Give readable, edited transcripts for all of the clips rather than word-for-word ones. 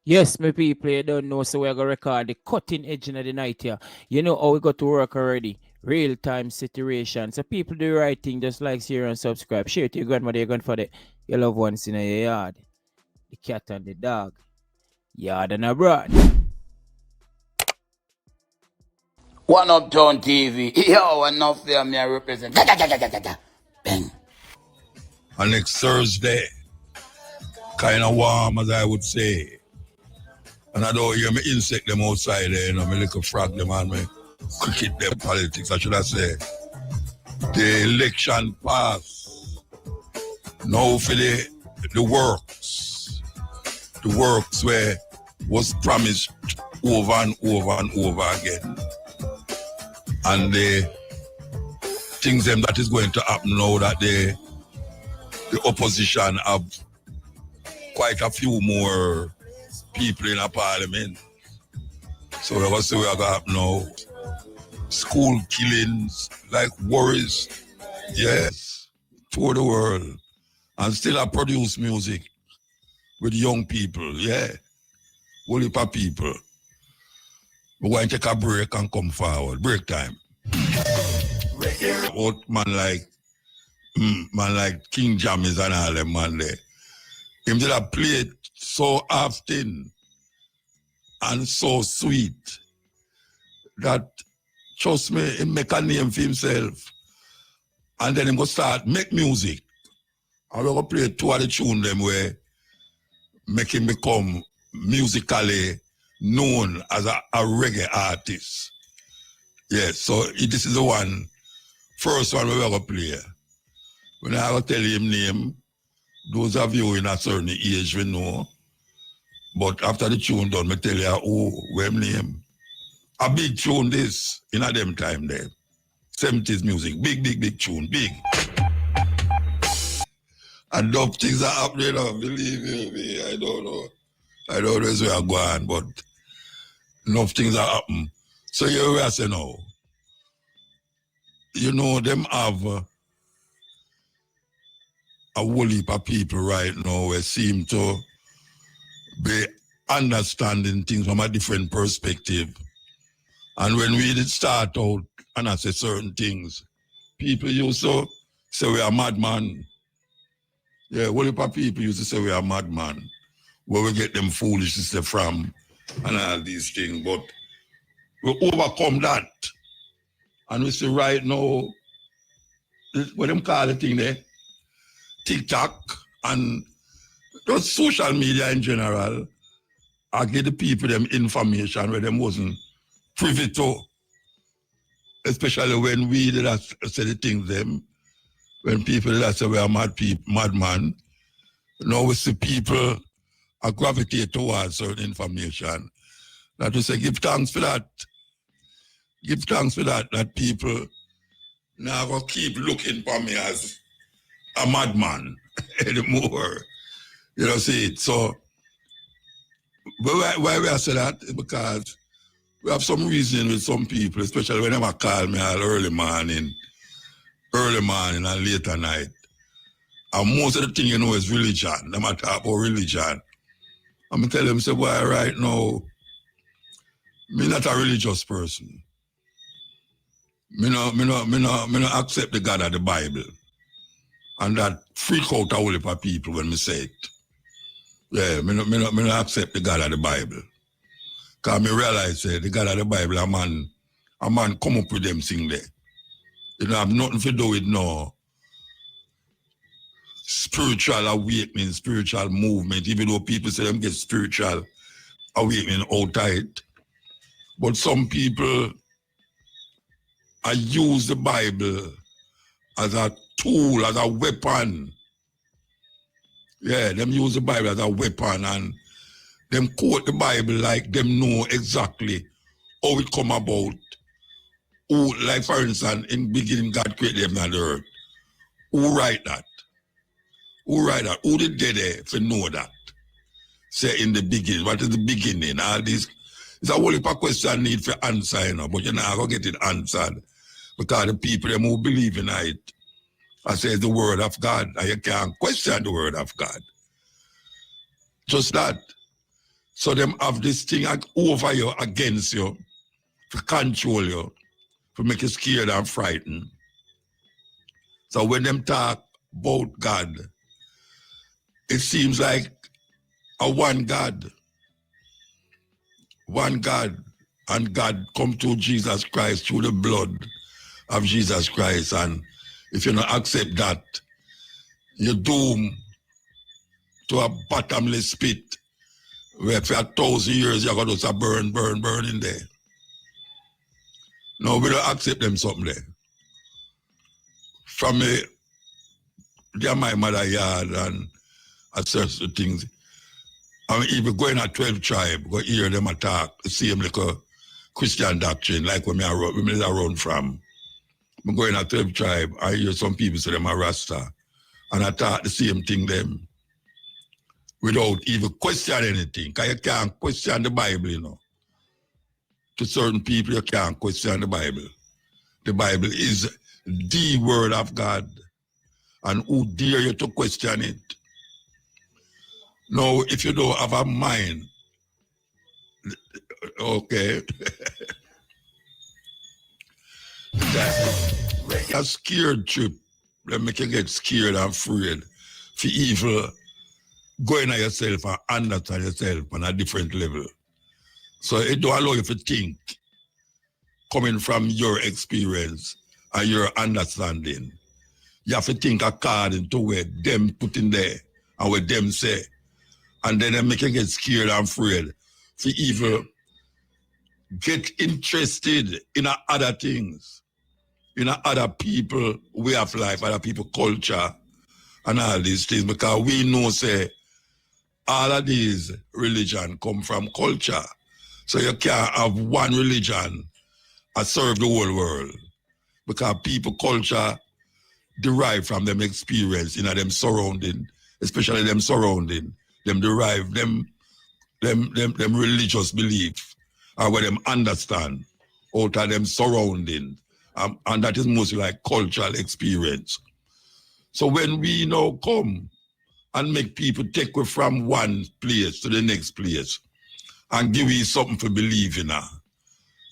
Yes, my people, you don't know, so we're going to record the cutting edge in the night here. You know how we got to work already. Real time situation. So people do the right thing, just like, share, and subscribe. Share it to your grandmother, your grandfather, your loved ones in your yard. The cat and the dog. Yard and abroad. One Uptown TV. Yo, enough there, me I represent. Da, da, da, da, da, da, da. Bang. And next Thursday, kind of warm as I would say. And I don't hear me insect them outside there, you know, me little frog them and me cricket them politics, I should have say. The election pass. Now for the works. The works where was promised over and over and over again. And the things them that is going to happen now that the opposition have quite a few more people in a parliament. So that was the way I got now. School killings, like worries, yes, for the world. And still I produce music with young people, yeah. Whole heap of people. We're going to take a break and come forward. Break time. What man like King Jammys and all them man there. Him did have play it so often and so sweet that, trust me, he make a name for himself. And then he go start make music. And we go play two of the tune them where make him become musically known as a reggae artist. Yes, so this is the first one we will play. When I go tell him name, those of you in a certain age will know. But after the tune done, I tell you where name. A big tune this in a them time there. 70s music, big tune, big. And enough things are happening now, believe me, I don't know. I don't know where I'm going, but enough things are happening. So you will say now, you know, them have a whole heap of people right now who seem to be understanding things from a different perspective. And when we did start out and I say certain things, people used to say we are madman. Yeah, a whole heap of people used to say we are madman. Where we get them foolishness from and all these things. But we overcome that. And we say right now, what them call the thing there? TikTok and just social media in general, I give the people them information where them wasn't privy to, especially when we did say the things them, when people did say we are madman. Now we see people gravitate towards certain information. That we say give thanks for that. Give thanks for that people now go keep looking for me as a madman anymore. You know, see it. So why we say that is because we have some reason with some people, especially when they call me all early morning and later night. And most of the thing you know is religion. They might talk about religion. I'm gonna tell them, say, boy, right now, me not a religious person. Me no accept the God of the Bible. And that freak out a whole heap of people when me say it. Yeah, me no accept the God of the Bible. Because me realize the God of the Bible, a man come up with them thing there. It don't have nothing to do with no spiritual awakening, spiritual movement, even though people say them get spiritual awakening out of it. But some people use the Bible as a tool, as a weapon. Yeah, them use the Bible as a weapon and them quote the Bible like them know exactly how it come about. Who, like for instance, in beginning God created heaven and earth. Who write that? Who write that? Who did they there to know that? Say in the beginning. What is the beginning? All these, it's a whole heap of question need for answer, you know, but you're not going to get it answered. Because the people them who believe in it, I say the word of God, and you can't question the word of God. Just that. So them have this thing over you, against you, to control you, to make you scared and frightened. So when them talk about God, it seems like a one God, and God come to Jesus Christ through the blood of Jesus Christ. And if you don't accept that, you're doomed to a bottomless pit where for 1,000 years you're going to burn in there. No, we don't accept them something there. From me, they're my mother yard and I search the things. I mean, even going at 12 tribe, go hear them attack, the same like a Christian doctrine, like when I run from. I'm going at 12 tribe, I hear some people say them are Rasta, and I talk the same thing them without even question anything, because you can't question the Bible, you know. To certain people, you can't question the Bible. The Bible is the word of God, and who dare you to question it? Now, if you don't have a mind, okay, a scared trip, that make you get scared and afraid for evil going at yourself and understand yourself on a different level. So it don't allow you to think coming from your experience and your understanding. You have to think according to where them put in there and what them say. And then they make you get scared and afraid for evil. Get interested in other things, in other people way of life, other people culture, and all these things, because we know, say, all of these religion come from culture. So you can't have one religion and serve the whole world, because people culture derive from them experience in them surrounding, especially them surrounding, them derive them religious belief or what them understand out of them surrounding. And that is mostly like cultural experience. So when we now come and make people take you from one place to the next place and give you something to believe in,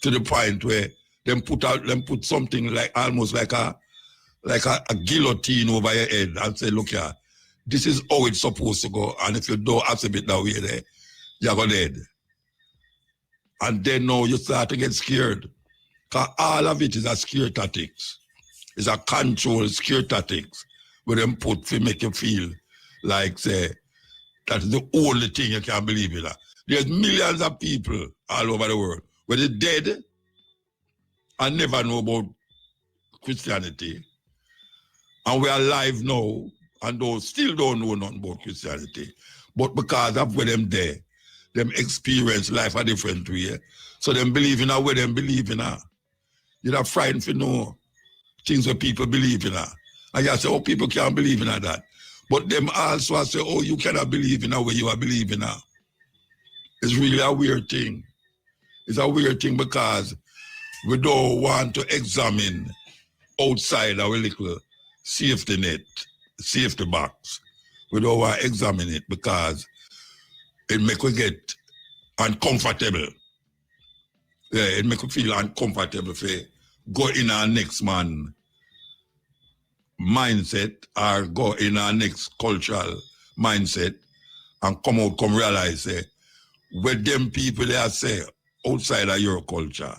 to the point where them put something like almost like a guillotine over your head and say, look here, this is how it's supposed to go, and if you don't accept it that way there, you're going dead. And then now you start to get scared, because all of it is a scare tactics. It's a control scare tactics where them put to make you feel like, say, that's the only thing you can believe in. There's millions of people all over the world where they're dead and never know about Christianity. And we're alive now and those still don't know nothing about Christianity. But because of where them there, them experience life a different way. So them believe in where them believe in. You're not frightened to know things where people believe in. And you say, oh, people can't believe in that. But them also say, oh, you cannot believe in where you are believing. It's really a weird thing. It's a weird thing because we don't want to examine outside our little safety net, safety box. We don't want to examine it because it make we get uncomfortable. Yeah, it make we feel uncomfortable for go in our next man mindset or go in our next cultural mindset and come realize where them people they are say outside of your culture.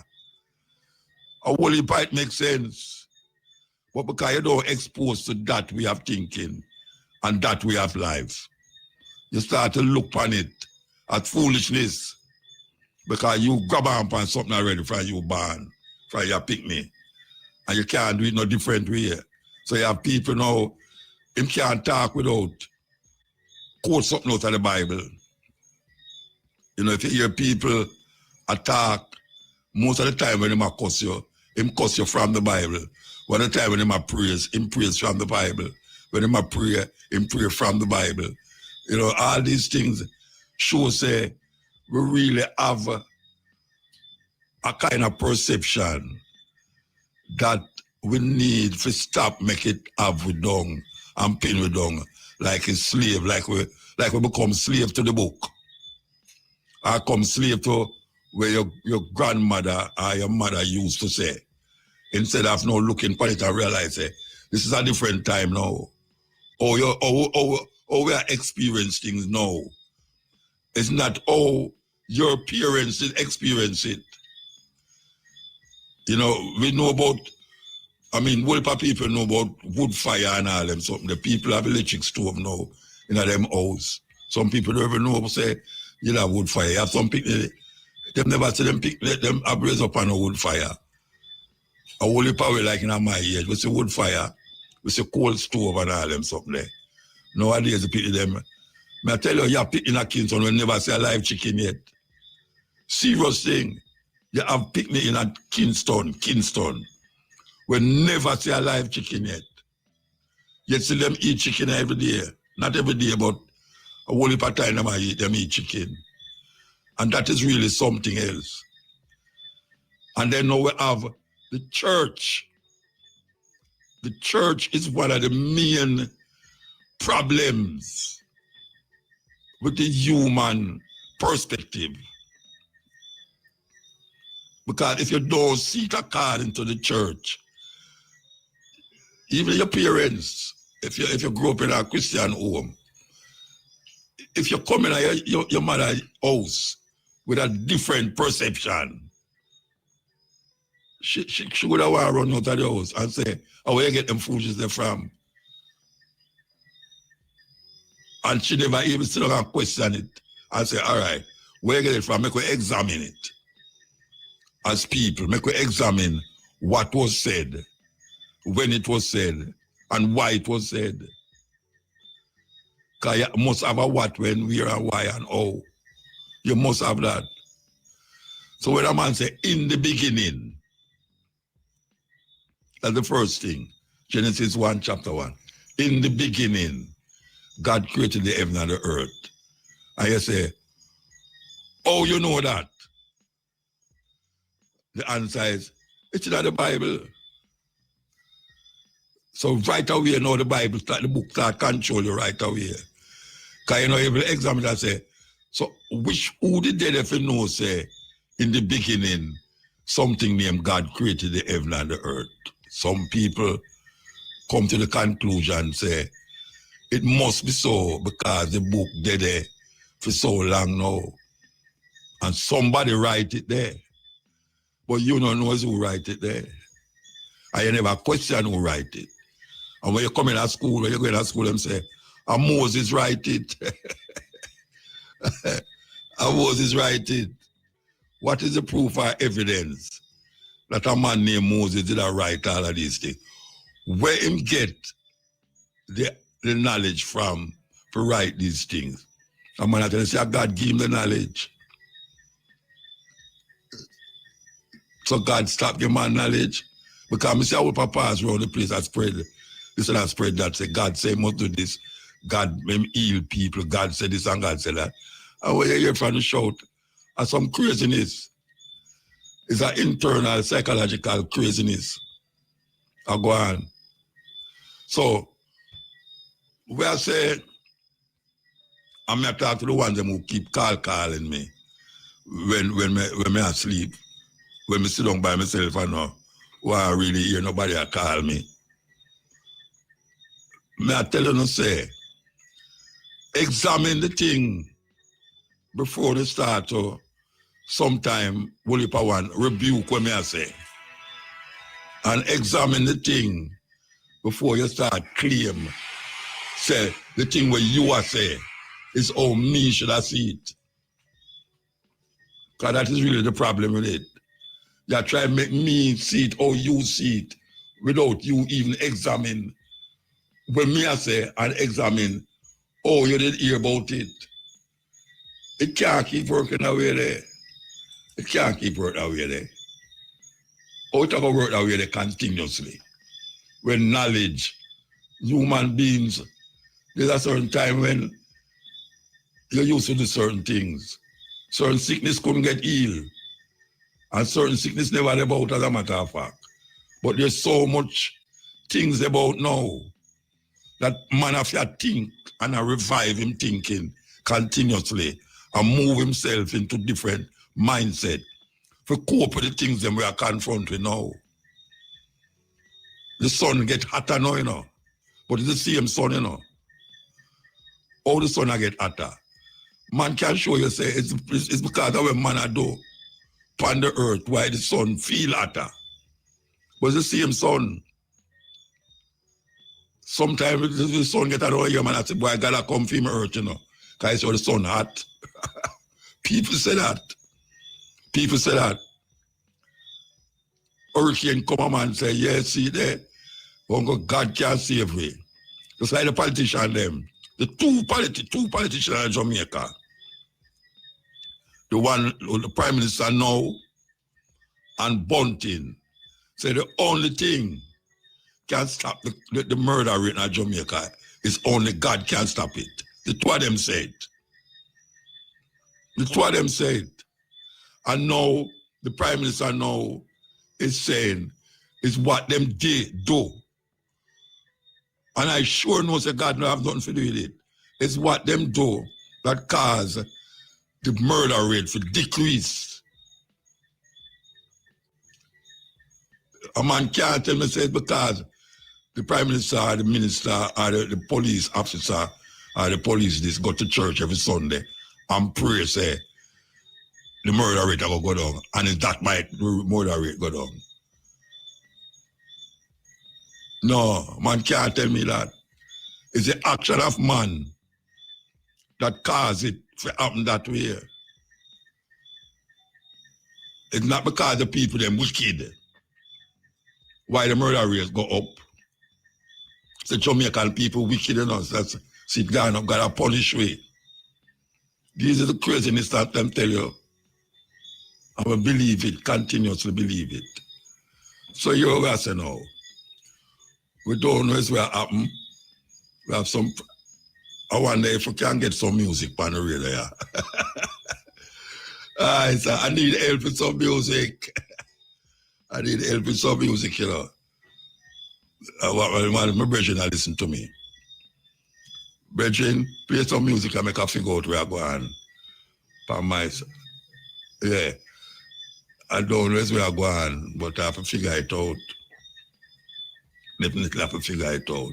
A whole heap it makes sense. But because you don't expose to that way of thinking and that way of life, you start to look on it as foolishness because you grab on something already from you born, from your picnic, and you can't do it no different way. So you have people now, him can't talk without quote something out of the Bible. You know, if you hear people attack, most of the time when him cuss you from the Bible. One of the time when him praise from the Bible. When him pray, him pray from the Bible. You know, all these things show say we really have a kind of perception that we need to stop make it have we down and pin we down like a slave, like we become slave to the book. or come slave to where your grandmother or your mother used to say. Instead of now looking for it and realize, this is a different time now. How we are experiencing things now. It's not how your parents did experience it. You know, we know about, Wolpa people know about wood fire and all them something. The people have electric stove now in them house. Some people don't even know, say, you have wood fire. You have some people, them never see them pick, let them raise up on a wood fire. A whole power like in my age, we see wood fire, we see coal stove and all them something there. Nowadays, the people them, I tell you, you're picking a Kingston, we never see a live chicken yet. Serious thing. You have picnic in a Kingston. We never see a live chicken yet. You see them eat chicken every day. Not every day, but a whole heap of time them eat chicken. And that is really something else. And then now we have the church. The church is one of the main problems with the human perspective. Because if you don't see it according to the church, even your parents, if you grew up in a Christian home, if you come in your mother's house with a different perception, she would have want to run out of the house and say, oh, where you get them foolishness there from? And she never even sit down and question it and say, all right, where you get it from? Make we examine it. As people, make we examine what was said, when it was said, and why it was said. Because you must have a what, when, where, and why, and how. You must have that. So when a man say, in the beginning, that's the first thing. Genesis 1, chapter 1. In the beginning, God created the heaven and the earth. And you say, oh, you know that? The answer is, it's in the Bible. So right away, now the Bible, the book start control you right away. Because you know, you will examine and say, so who did they if you know, say, in the beginning, something named God created the heaven and the earth. Some people come to the conclusion, say, it must be so because the book did there for so long now. And somebody write it there. But you don't know who write it there. And you never question who write it. And when you come in at school, when you go in at school, them say, and Moses write it. And Moses write it. What is the proof or evidence that a man named Moses did write all of these things? Where him get the knowledge from to write these things? A man tell you, say, God give him the knowledge. So God stop your man knowledge. Because I see how papas around the place that spread this and that spread that. Say God say must do this. God may heal people. God said this and God said that. And when you hear from the shout, and some craziness. It's an internal psychological craziness. I go on. So we are saying, I'm not talking to the ones who keep calling me when me asleep. When I sit down by myself and know why I really hear nobody call me. I tell you to say, examine the thing before they start to sometime one rebuke what I say. And examine the thing before you start claim. Say the thing where you are saying is how me should I see it. Because that is really the problem with it. You try to make me see it how you see it without you even examine when me I say and examine how you did hear about it. It can't keep working away there. It can't keep working away there. How it can work away there continuously. When knowledge, human beings, there's a certain time when you're used to do certain things. Certain sickness couldn't get healed. And certain sickness never about as a matter of fact. But there's so much things about now that man have to think and revive him thinking continuously and move himself into different mindset for cope with the things that we are confronting now. The sun get hotter now, you know. But it's the same sun, you know. How the sun get hotter. Man can show you, say, it's because of what man I do upon the earth, why the sun feel hotter. But it's the same sun. Sometimes the sun get out of here, man, I say, boy, I gotta come from earth, you know. Because it's the sun hot. People say that. People say that. Hurricane come on and say, yeah, see there, God can't save me. Just like the politician them. The two politicians in Jamaica. The Prime Minister now and Bunting say the only thing can stop the murder rate in Jamaica is only God can stop it. The two of them said. The two of them said. And now the Prime Minister now is saying is what them did do. And I sure know that God don't have nothing to do with it. It's what them do that cause the murder rate to decrease. A man can't tell me say it's because the Prime Minister or the Minister or the police officer or the police this go to church every Sunday and pray say the murder rate will go down. And it's that might the murder rate go down. No, man can't tell me that. It's the action of man that cause it to happen that way. It's not because the people them wicked. Why the murder rates go up? The Jamaican people wicked enough. That's sit down up, got a punish way. These are the craziness that them tell you. I will believe it, continuously believe it. So you're going to say now, we don't know what's happen. We have some, I wonder if we can get some music on the radio. So I need help with some music. I need help with some music, you know. My brethren listen to me. Brethren, play some music and make a figure out where I go on. For myself. Yeah. I don't know where I go on, but I have to figure it out. Definitely have to figure it out.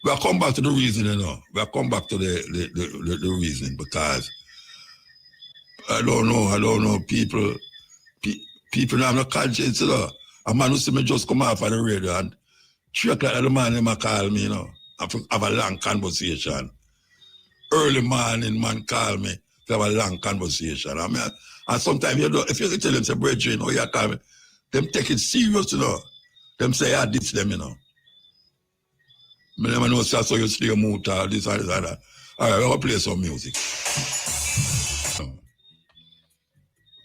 We'll come back to the reason, you know. We'll come back to the reason because I don't know. People have no conscience, you know. A man who see me just come off on the radio and 3 o'clock the morning, man call me, you know. Have a long conversation. Early morning, man call me to have a long conversation. And sometimes, you know, if you tell them, say, brethren, oh, you call me, them take it serious, you know. Them say, I ditch them, you know. I never know, so you stay mood or this or that. All right, we'll play some music.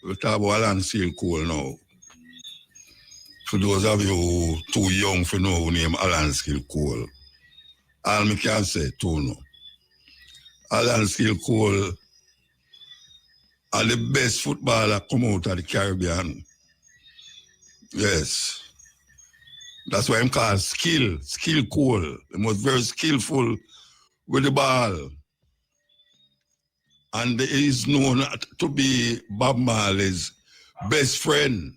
We'll talk about Alan Seal Cole now. For those of you who too young for know who name Alan Seal Cole, all me can say too no. Alan Seal Cole are the best footballer come out of the Caribbean. Yes. That's why I'm called Skill Cole. He was very skillful with the ball. And he is known to be Bob Marley's best friend.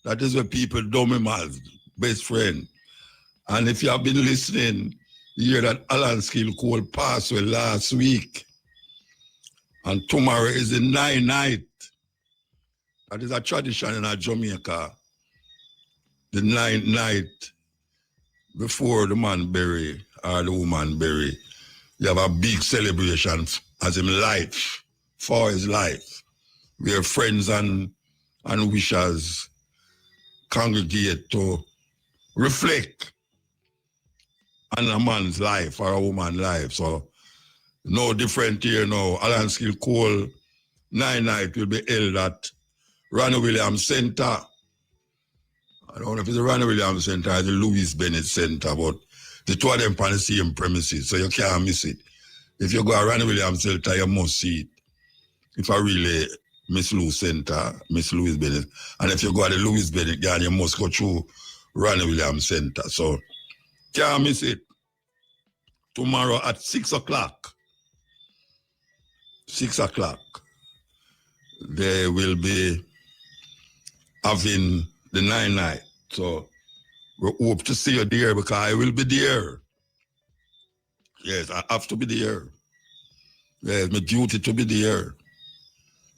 That is what people dumb him as, best friend. And if you have been listening, you hear that Alan Skill Cole passed away last week. And tomorrow is the 9th night. That is a tradition in Jamaica. The 9th night before the man bury or the woman bury, you have a big celebration as him life, for his life, where friends and wishers congregate to reflect on a man's life or a woman's life. So no different here now. Alan Skill Cole 9th night will be held at Ronnie Williams Center. I don't know if it's the Ronnie Williams Center or the Louis Bennett Center, but the two of them on the same premises, so you can't miss it. If you go to Ronnie Williams Center, you must see it. If I really Miss Lou Center, Miss Louis Bennett, and if you go to the Louis Bennett, you must go through Ronnie Williams Center. So can't miss it. Tomorrow at 6 o'clock. 6 o'clock, they will be having the 9 night. So we hope to see you there because I will be there. Yes, I have to be there. Yes, my duty to be there.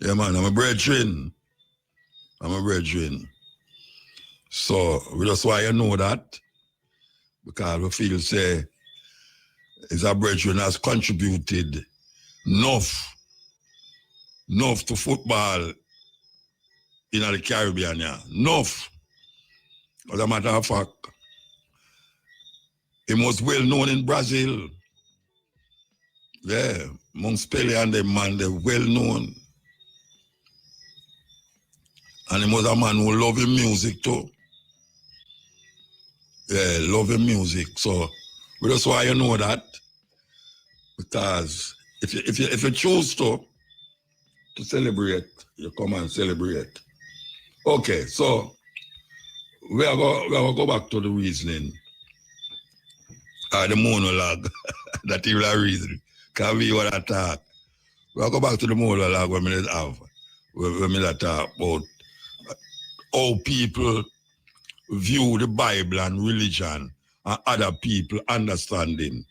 Yeah, man, I'm a brethren. So that's why you know that. Because we feel say is a brethren has contributed enough to football in the Caribbean, yeah. Enough. As a matter of fact, he was well known in Brazil. Yeah, amongst Pele and them man, they're well known. And he was a man who loved music too. Yeah, loving music. So that's why you know that. Because if you choose to celebrate, you come and celebrate. Okay, so we are going to go back to the reasoning. The monologue. That is the reason. Because we want to talk. We'll go back to the monologue when we have. When we talk about how people view the Bible and religion and other people understanding.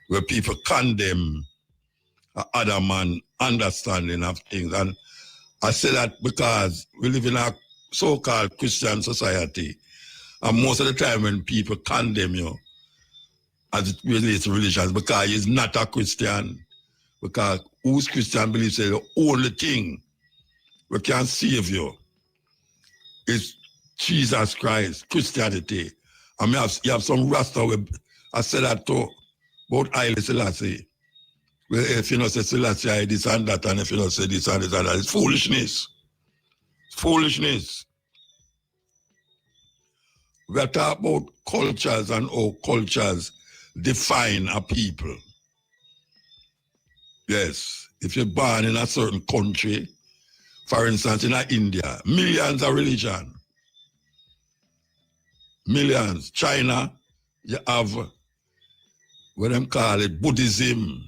Where people condemn other man understanding of things. And I say that because we live in a so-called Christian society. And most of the time when people condemn you as it relates to religion, because he's not a Christian. Because who's Christian believes that the only thing we can save you is Jesus Christ, Christianity. I mean, you have some Rasta, I said that too, about Haile Selassie. Well, if you don't say Selassie, I this and that, and if you don't say this and that, it's foolishness. It's foolishness. We are talking about cultures and how cultures define a people. Yes, if you're born in a certain country, for instance, in India, millions of religion. Millions. China, you have what them call it, Buddhism.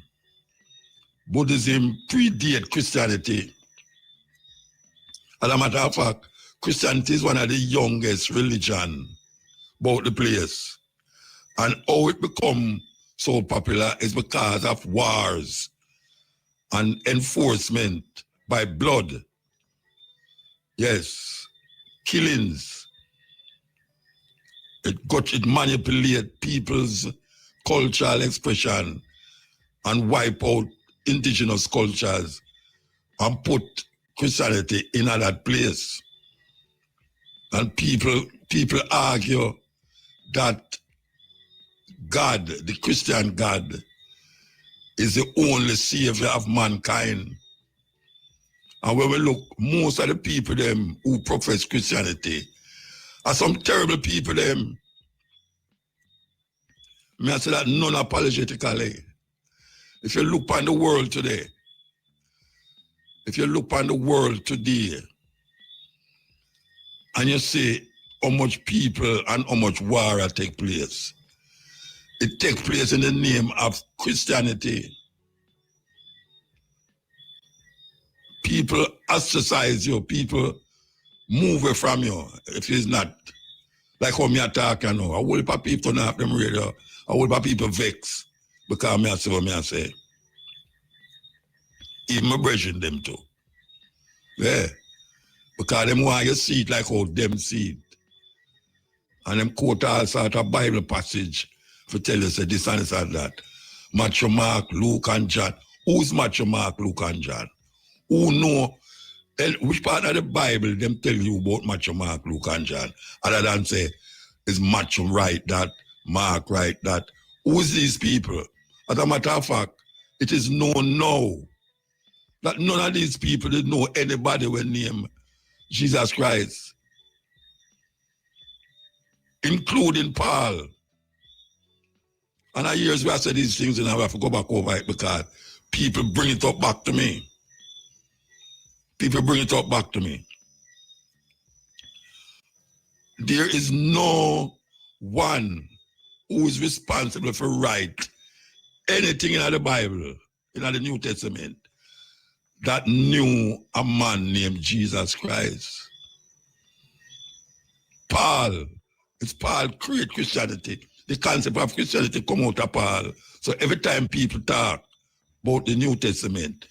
Buddhism predate Christianity. As a matter of fact, Christianity is one of the youngest religion about the place. And how it become so popular is because of wars and enforcement by blood. Yes, killings. It manipulates people's cultural expression and wipe out indigenous cultures and put Christianity in that place. And people argue that God, the Christian God, is the only savior of mankind. And when we look, most of the people them who profess Christianity are some terrible people them. I say that non-apologetically. If you look on the world today, and you see how much people and how much war take place, it takes place in the name of Christianity. People ostracize you, people move away from you if it's not like how me attack, you know. A whole heap of people turn off them radio, a whole heap of people vex because me say what me say. Even my brethren them too. Yeah. Because them want you see it like how them see it. And them quote all sort of Bible passage to tell you say this and this and that. Matthew, Mark, Luke and John. Who's Matthew, Mark, Luke and John? Who know which part of the Bible them tell you about Matthew, Mark, Luke and John? Other than say, is Matthew right that, Mark right that? Who's these people? As a matter of fact, it is known now that none of these people did know anybody with name Jesus Christ, including Paul. And I years where I said these things and I have to go back over it because people bring it up back to me. People bring it up back to me. There is no one who is responsible for write anything in the Bible, in the New Testament, that knew a man named Jesus Christ. Paul, it's Paul create Christianity. The concept of Christianity come out of Paul. So every time people talk about the New Testament,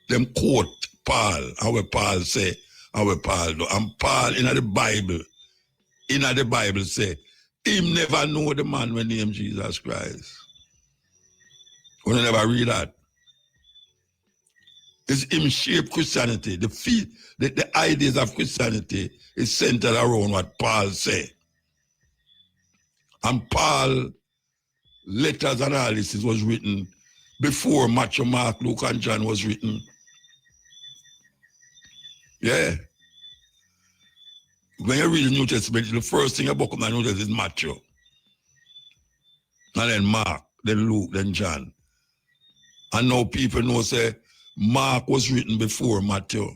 them quote Paul, how Paul say, how Paul do. And Paul in the Bible say, him never know the man when named Jesus Christ. We never read that. It's him shape Christianity. The ideas of Christianity is centered around what Paul say. And Paul letters and all this was written before Matthew, Mark, Luke, and John was written. Yeah. When you read the New Testament, the first thing about the New Testament is Matthew. And then Mark, then Luke, then John. And now people know say Mark was written before Matthew.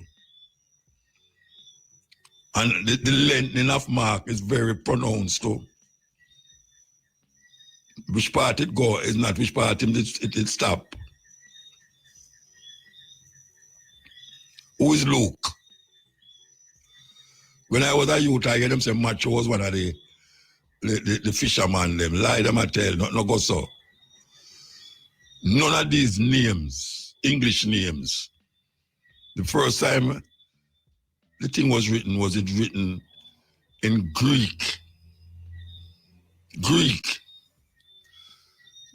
And the lengthening of Mark is very pronounced too. Which part it go is not which part it stop. Who is Luke? When I was a youth, I hear them say Matthew was one of the fishermen them. Lie them I tell, not go so. None of these names, English names, the first time the thing was written in Greek. Greek.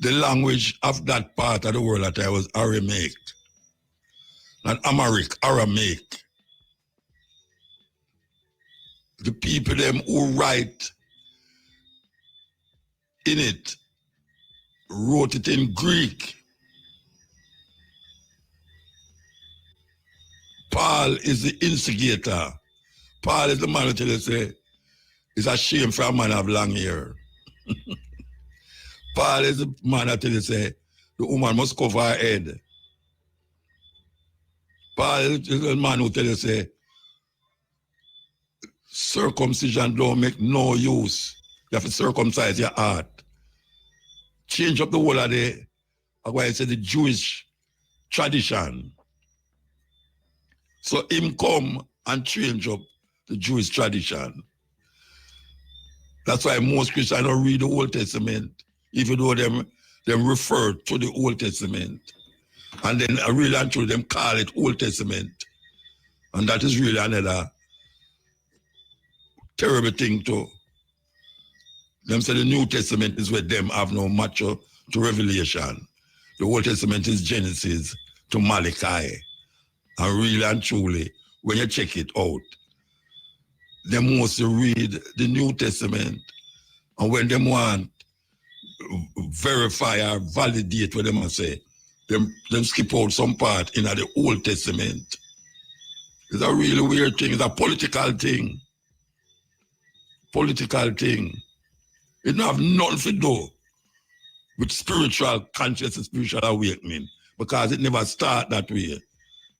The language of that part of the world that I was Aramaic. Not Amharic, Aramaic. The people them who write in it wrote it in Greek. Paul is the instigator. Paul is the man who tell you say, it's a shame for a man to have long hair. Paul is the man that tell you say, the woman must cover her head. Paul is the man who tell you say, circumcision don't make no use. You have to circumcise your heart. Change up the whole of the Jewish tradition. So him come and change up the Jewish tradition. That's why most Christians don't read the Old Testament, even though them refer to the Old Testament. And then really and truly them call it Old Testament. And that is really another terrible thing too. Them say the New Testament is where them have no match to Revelation. The Old Testament is Genesis to Malachi. And really and truly, when you check it out, they mostly read the New Testament. And when they want verify or validate what they must say, them skip out some part in the Old Testament. It's a really weird thing. It's a political thing. Political thing. It don't have nothing to do with spiritual consciousness, spiritual awakening, because it never start that way.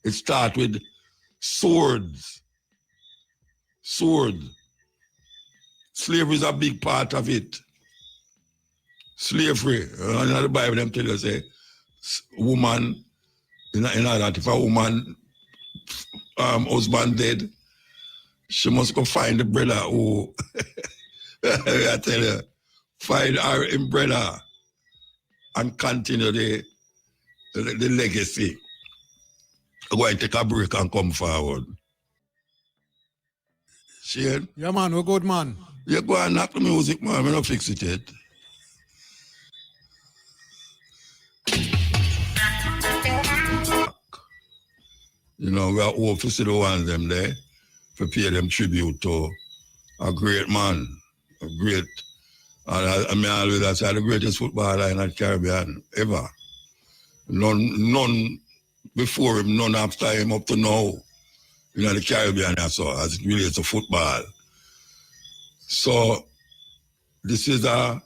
It start with swords. Sword. Slavery is a big part of it. Slavery. In the Bible, them tell you, say, woman, in that if a woman husband dead, she must go find the brother who, I tell you, find her in brother and continue the legacy. Go and take a break and come forward. Shane? Yeah, man, we're good, man. You go and knock the music, man. I'm not fix it yet. You know, we are all to see the ones them there to pay them tribute to a great man, a great, and I mean, always I say the greatest footballer in the Caribbean ever. None before him, none after him up to now. You know, the Caribbean as it relates to football. So this is a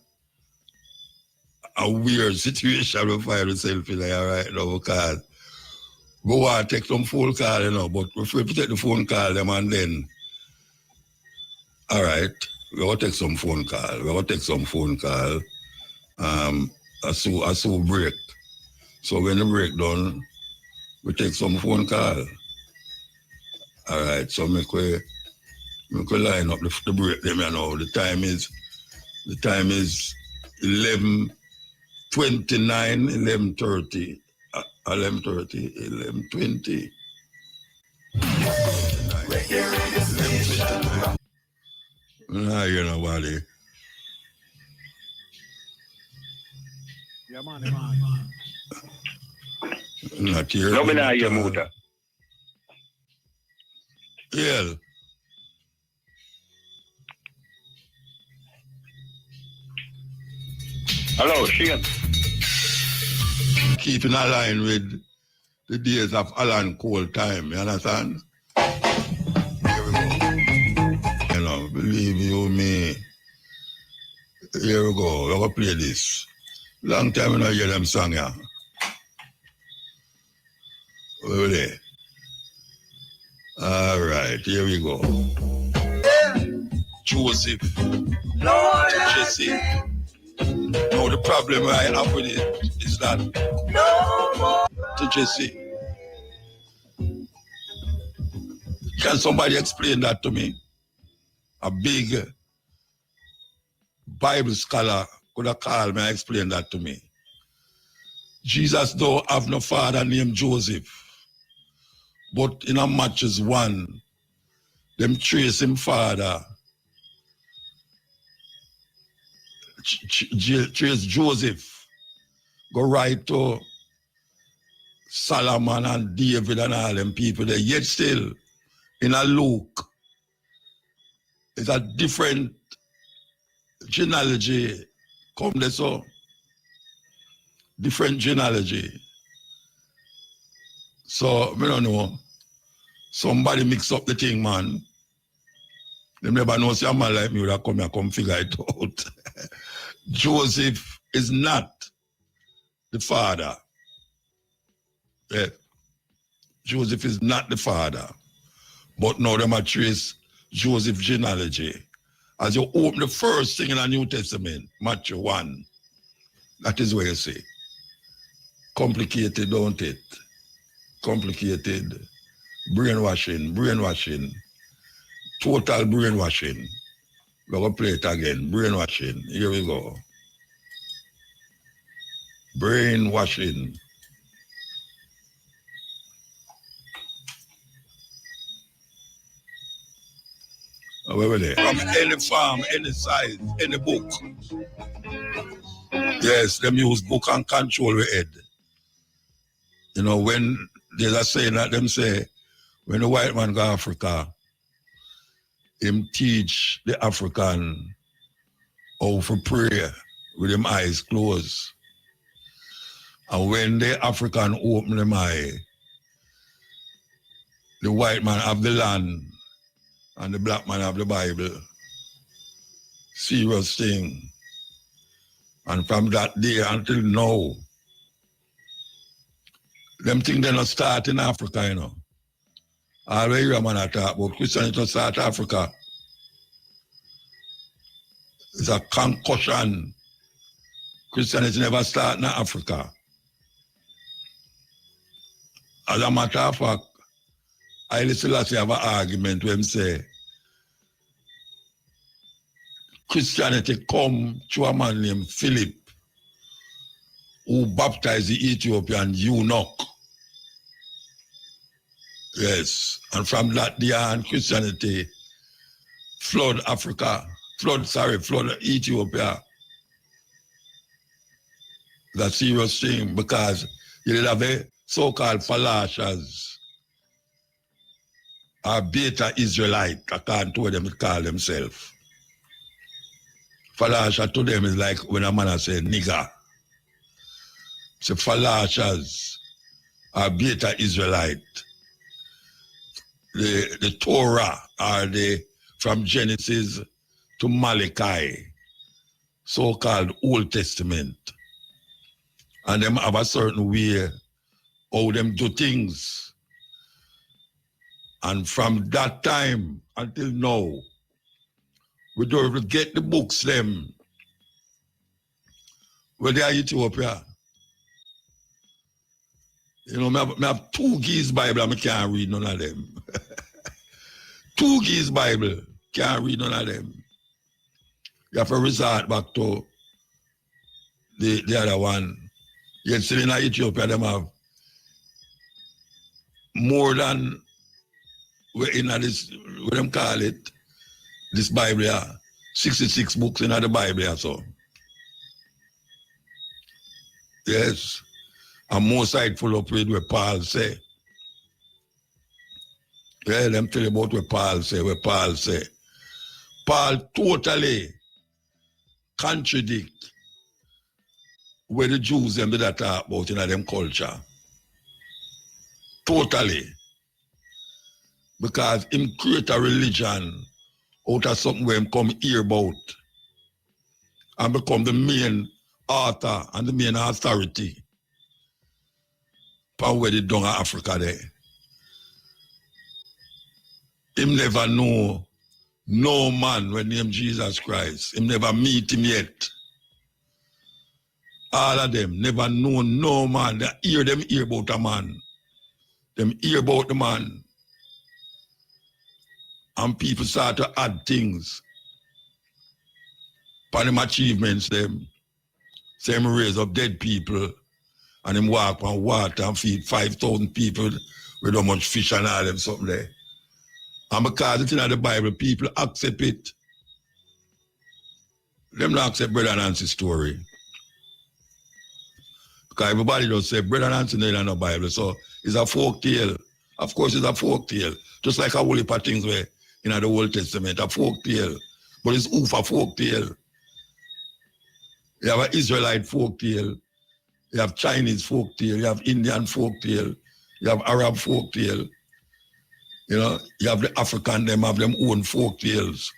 weird situation we find ourselves in there right now, because we want to take some phone call, you know, but if we take the phone call them and then, all right, we're going to take some phone call. I saw break. So when the break done, We take some phone call. All right, so we could line up the break them, you know. The time is 11:29, 11:30, 11:30, 11:20. Nah, you know, buddy. Yeah, man. Not here. No, me not hear Muta. Yeah. Hello, Shane. Keeping a line with the days of Alan Cole time, you understand? Here we go. You know, believe you me. Here we go. We're going to play this. Long time I don't hear them song, yeah. Where are they? All right, here we go. Joseph. Lord, Jesse. No, the problem I have with it is that to Jesse. Can somebody explain that to me? A big Bible scholar could have called me and explained that to me. Jesus don't have no father named Joseph. But in a Matthew 1, them trace him father. Trace Joseph. Go right to Solomon and David and all them people there. Yet still, in a Luke, it's a different genealogy. Come there, so. Different genealogy. So, I don't know. Somebody mix up the thing, man. They never know see a man like me would have come here, come figure it out. Joseph is not the father. Yeah. Joseph is not the father. But now they trace Joseph's genealogy. As you open the first thing in the New Testament, Matthew 1, that is where you see. Complicated, don't it? Complicated. Brainwashing. Total brainwashing. We're going to play it again. Brainwashing. Here we go. Brainwashing. Where were they? From any farm, any size, any book. Yes, them use book and control the head. You know, when there's a saying that them say, when the white man go to Africa, him teach the African how to pray with them eyes closed. And when the African open them eye, the white man have the land and the black man have the Bible. Serious thing. And from that day until now, them things they not start in Africa, you know. Always hear a man talk about Christianity start Africa. It's a concussion. Christianity never start in Africa. As a matter of fact, I listen to have an argument where him say Christianity come to a man named Philip who baptized the Ethiopian eunuch. Yes, and from that day on, Christianity flood Africa, flood Ethiopia. That's a serious thing because you did have a so-called falashas or beta Israelite, according to what them call themselves. Falasha to them is like when a man say nigger. So falashas are beta Israelite. The Torah are from Genesis to Malachi, so-called Old Testament. And them have a certain way how them do things. And from that time until now, we don't even get the books them where they are Ethiopia. You know, I have 2 Geese Bible and I can't read none of them. 2 Geese Bible, can't read none of them. You have to resort back to the other one. Yet still in Ethiopia, them have more than in this, what them call it, this Bible here, 66 books in the Bible here, so. Yes. And more side full up with what Paul say. Yeah, them tell you about what Paul say. Paul totally contradict what the Jews them did talk about in them culture. Totally. Because him create a religion out of something where him come hear about and become the main author and the main authority for where they done in Africa there. Him never know no man when named Jesus Christ. Him never meet him yet. All of them never know no man. They hear about a man. Them hear about the man. And people start to add things. For them achievements, them. Same raise up dead people. And him walk on water and feed 5,000 people with how much fish and all them something there. And because it's in the Bible, people accept it. Them don't accept Brother Nancy's story. Because everybody just say Brother Nancy in the Bible, so it's a folk tale. Of course it's a folk tale. Just like a whole heap of things where in the Old Testament, a folk tale. But it's oof a folk tale. You have an Israelite folk tale. You have Chinese folk tale. You have Indian folk tale. You have Arab folk tale. You know, you have the African, them have them own folk tales.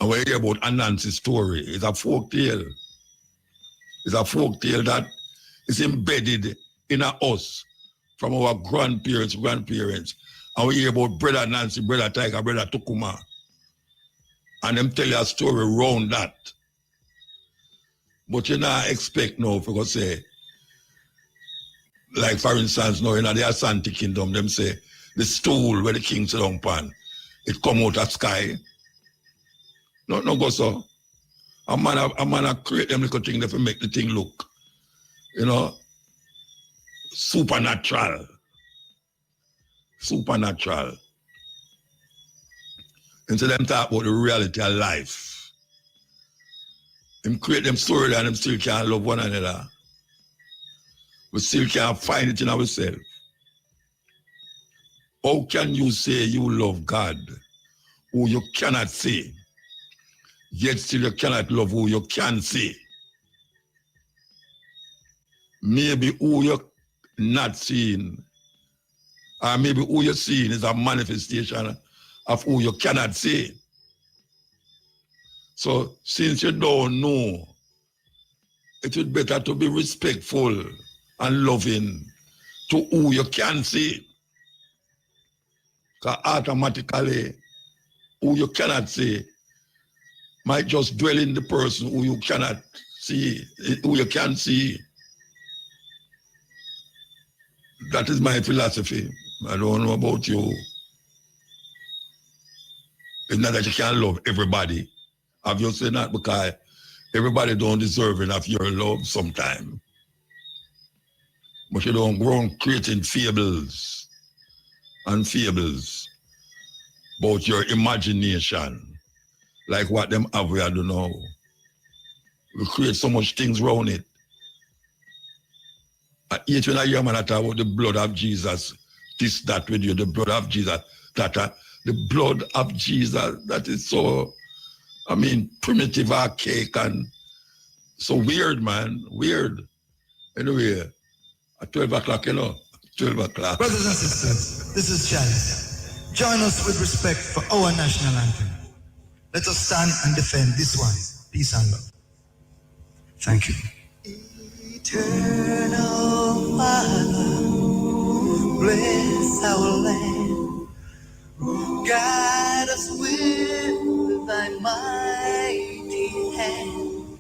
And when you hear about Anansi's story, it's a folk tale. It's a folk tale that is embedded in us from our grandparents. And we hear about Brother Nancy, Brother Tiger, Brother Tukuma. And them tell you a story around that. But you not expect now, if you go say, like for instance, now in the Asante Kingdom, them say, the stool where the king sit down pan, it come out of sky. No go so. A man create them little thing that will make the thing look, you know, supernatural. Supernatural. And so them talk about the reality of life. Them create them story and them still can't love one another. We still can't find it in ourselves. How can you say you love God who you cannot see, yet still you cannot love who you can see? Maybe who you're not seeing, or maybe who you're seeing is a manifestation of who you cannot see. So since you don't know, it would be better to be respectful and loving to who you can see. Because automatically, who you cannot see might just dwell in the person who you cannot see, who you can see. That is my philosophy. I don't know about you. It's not that you can't love everybody. Obviously not, because everybody don't deserve enough your love sometime. But you don't go on creating fables about your imagination, like what them have we do now. We create so much things around it. Yet when I hear man talk about the blood of Jesus, this, that with you, the blood of Jesus, the blood of Jesus, that is so, I mean, primitive, archaic, and so weird, man, weird. Anyway, at 12 o'clock, 12 o'clock. Brothers and sisters, this is Chalice. Join us with respect for our national anthem. Let us stand and defend this one. Peace and love. Thank you. Eternal Father, bless our land. Guide us with thy mighty hand.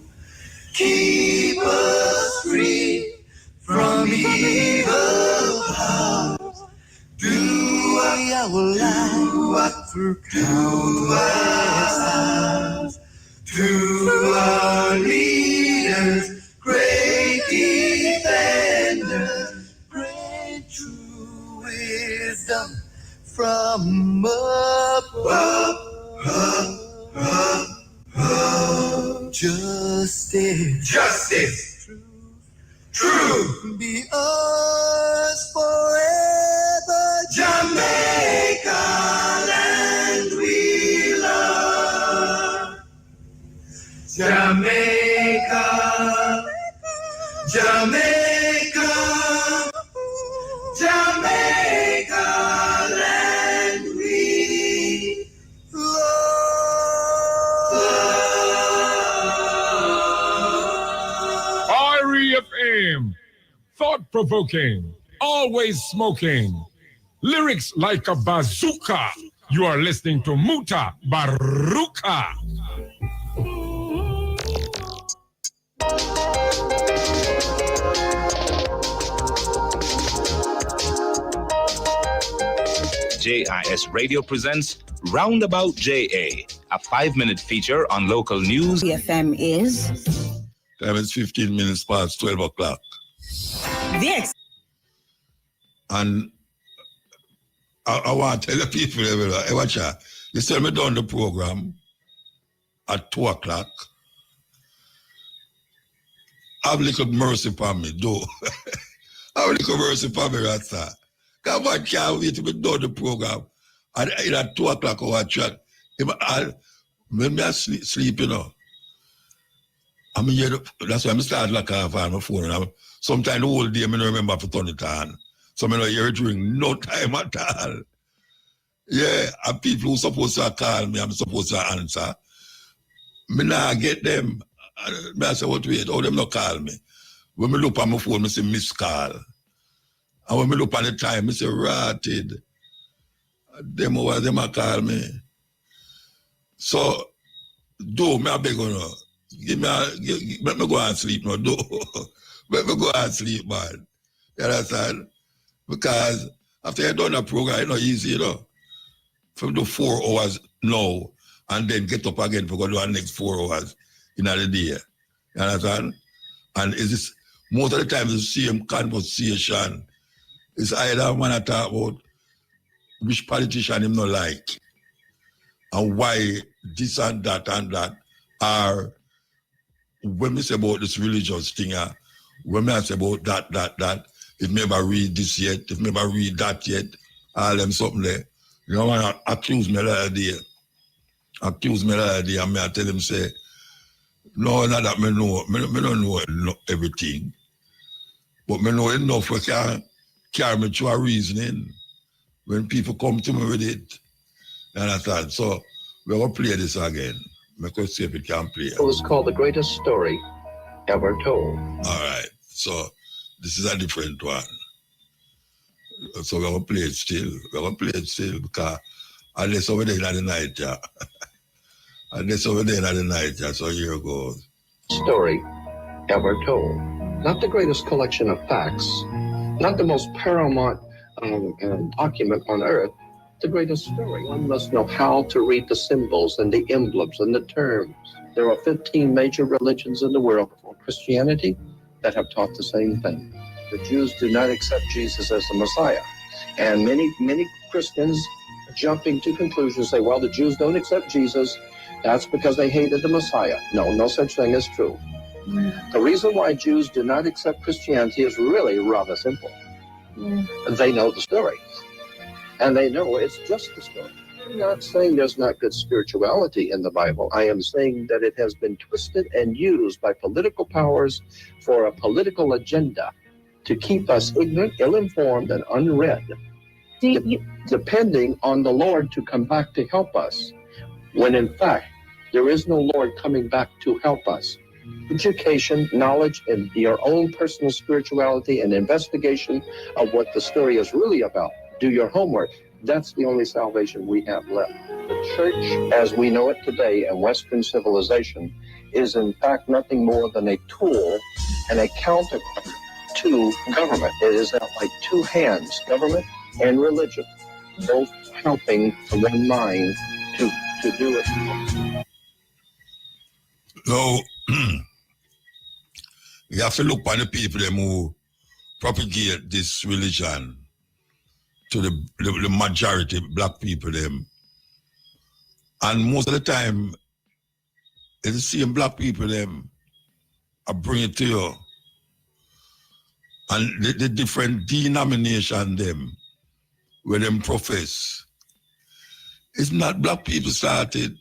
Keep us free from our life through countless times, to our leaders, great defenders, pray true wisdom from above. Justice, truth, be ours forever. Jamaica, land we love. Jamaica, Jamaica, Jamaica, land we FM, thought-provoking, always smoking, lyrics like a bazooka. You are listening to Mutabaruka. JIS Radio presents Roundabout JA, a 5-minute feature on local news. FM is? Time is 15 minutes past 12 o'clock. And I want to tell the people, hey, watch out. You tell me down the program at 2 o'clock. Have a little mercy upon me, do. Have a little mercy upon me, Rasta. Come on, can't wait to be done the program. And at 2 o'clock, I watch it. When I sleep, you know. I mean, that's why I start like off on my phone. Sometimes the whole day, I don't remember to turn it on. So I don't hear it during no time at all. Yeah, and people who supposed to call me, I'm supposed to answer. I not get them. I say, what wait, how them not call me? When I look at my phone, I say miss call. And when I look at the time, I say rotted. Them over them call me. So, do me a beg on her. Let me go and sleep now, do. Let me go and sleep, man. You understand? Because after you done a program, it's not easy, you know. From do 4 hours now and then get up again for go do the next 4 hours in the day. You understand? And it's this, most of the time it's the same conversation. It's either when I talk about which politician him not like and why this and that are when we say about this religious thing, when we say about that, if never read this yet, if never read that yet, all them something there. You know, when accuse me that day, and I tell him, say, no, not that me know, me don't know everything, but me know enough we can carry me to a reasoning when people come to me with it. You understand? So, we're going to play this again. Let's see if it can play. It was called The Greatest Story Ever Told. All right. So this is a different one. So we're going to play it still. We're going to play it still because unless over there in the night, yeah. Unless over there in the night, yeah. So here it goes. Story ever told. Not the greatest collection of facts, not the most paramount document on earth, the greatest story. One must know how to read the symbols and the emblems and the terms. There are 15 major religions in the world before Christianity that have taught the same thing. The Jews do not accept Jesus as the Messiah. And many Christians jumping to conclusions say, well, the Jews don't accept Jesus. That's because they hated the Messiah. No such thing is true. The reason why Jews do not accept Christianity is really rather simple. They know the story. And they know it's just a story. I'm not saying there's not good spirituality in the Bible. I am saying that it has been twisted and used by political powers for a political agenda to keep us ignorant, ill-informed, and unread, depending on the Lord to come back to help us, when in fact, there is no Lord coming back to help us. Education, knowledge, and your own personal spirituality and investigation of what the story is really about. Do your homework. That's the only salvation we have left. The church, as we know it today in Western civilization, is in fact nothing more than a tool and a counterpart to government. It is not like two hands, government and religion, both helping one mind to do it. No, you have to look on the people them who propagate this religion to the majority black people them. And most of the time, it's the same black people them I bring it to you. And the different denomination them where them profess. It's not black people started.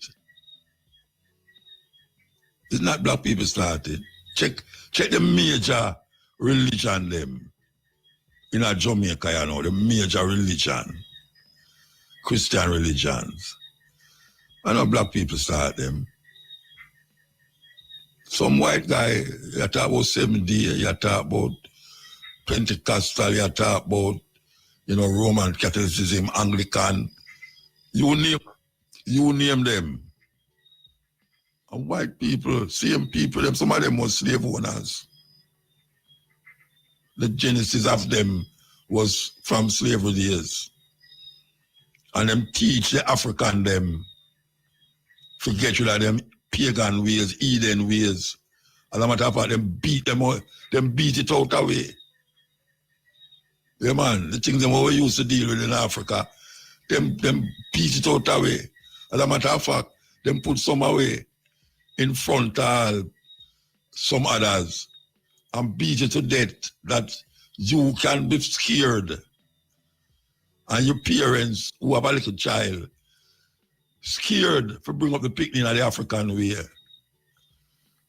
It's not black people started. Check the major religion them in Jamaica, you know, the major religion, Christian religions. I know black people start them. Some white guy, you talk about 7 Day, you talk about Pentecostal, you talk about, you know, Roman Catholicism, Anglican. You name them. And white people, same people, them, some of them were slave owners. The genesis of them was from slavery days. And them teach the African them, forget you of them pagan ways, Eden ways. As a matter of fact, them beat it out away. Yeah, man, the things them we used to deal with in Africa, them beat it out away. As a matter of fact, them put some away in front of some others and beat you to death that you can be scared. And your parents who have a little child scared for bring up the picnic in the African way.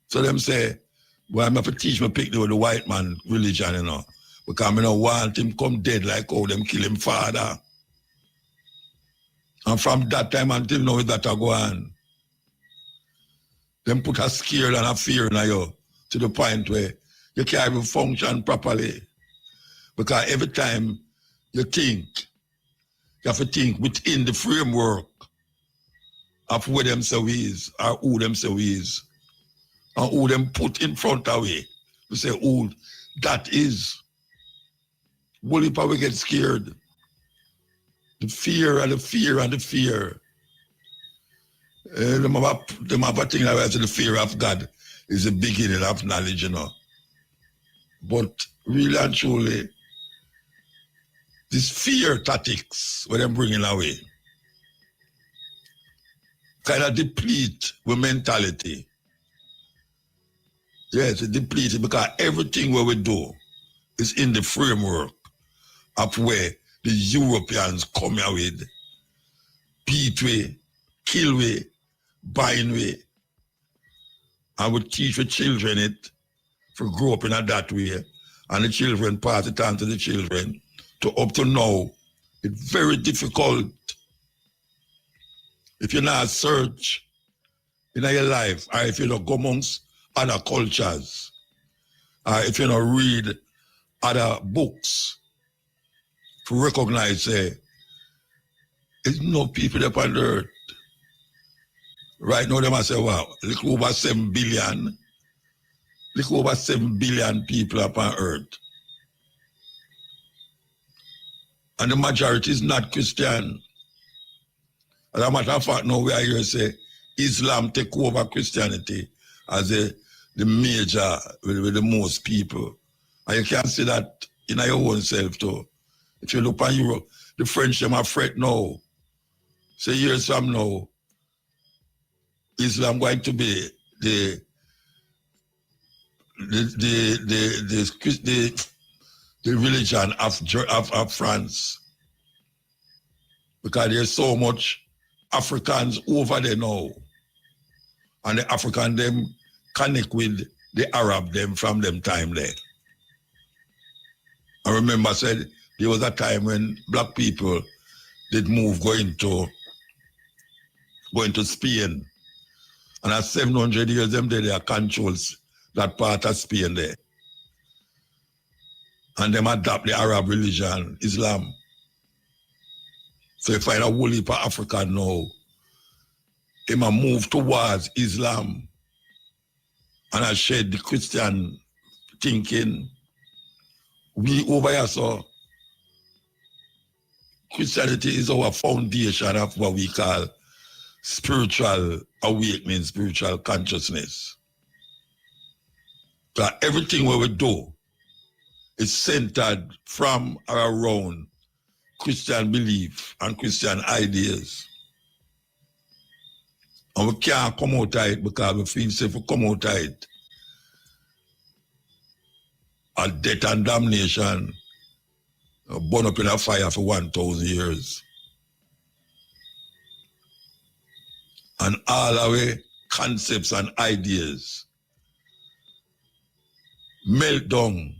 So them say, well, I'm going to teach my picnic with the white man religion, you know, because I don't want him come dead like how them kill him father. And from that time until now, that I go on. Them put a scare and a fear in you to the point where you can't even function properly. Because every time you think, you have to think within the framework of where them say is, or who them say is, and who them put in front of you. You say, who that is. Will probably get scared. The fear and the fear and the fear. Them have a thing that the fear of God is the beginning of knowledge, you know. But really and truly, this fear tactics, what them bringing away, kind of deplete with mentality. Yes, it depletes it because everything what we do is in the framework of where the Europeans come here with, beat way, kill way, bind way. And we teach the children it for grow up in that way. And the children pass it on to the children. To up to now, it's very difficult. If you not search in your life, or if you don't go amongst other cultures, or if you don't read other books, to recognize, there's no people up on the earth. Right now, they must say, wow, look over 7 billion. Look over 7 billion people up on earth. And the majority is not Christian. As a matter of fact, now we are here to say Islam take over Christianity as the major, with the most people. And you can see that in your own self too. If you look at Europe, the French, them are fret now. Say years from now, Islam going to be the religion of France. Because there's so much Africans over there now. And the African them connect with the Arab them from them time there. I remember I said there was a time when black people did move going to Spain. And at 700 years them there, they controls that part of Spain there. And them adopt the Arab religion, Islam. So you find a whole heap of Africa now, they might move towards Islam and I shed the Christian thinking we over here, so Christianity is our foundation of what we call spiritual awakening, spiritual consciousness. So everything what we do is centered from or around Christian belief and Christian ideas. And we can't come out of it because we feel safe to come out of it. And death and damnation burn up in a fire for 1,000 years. And all our concepts and ideas melt down.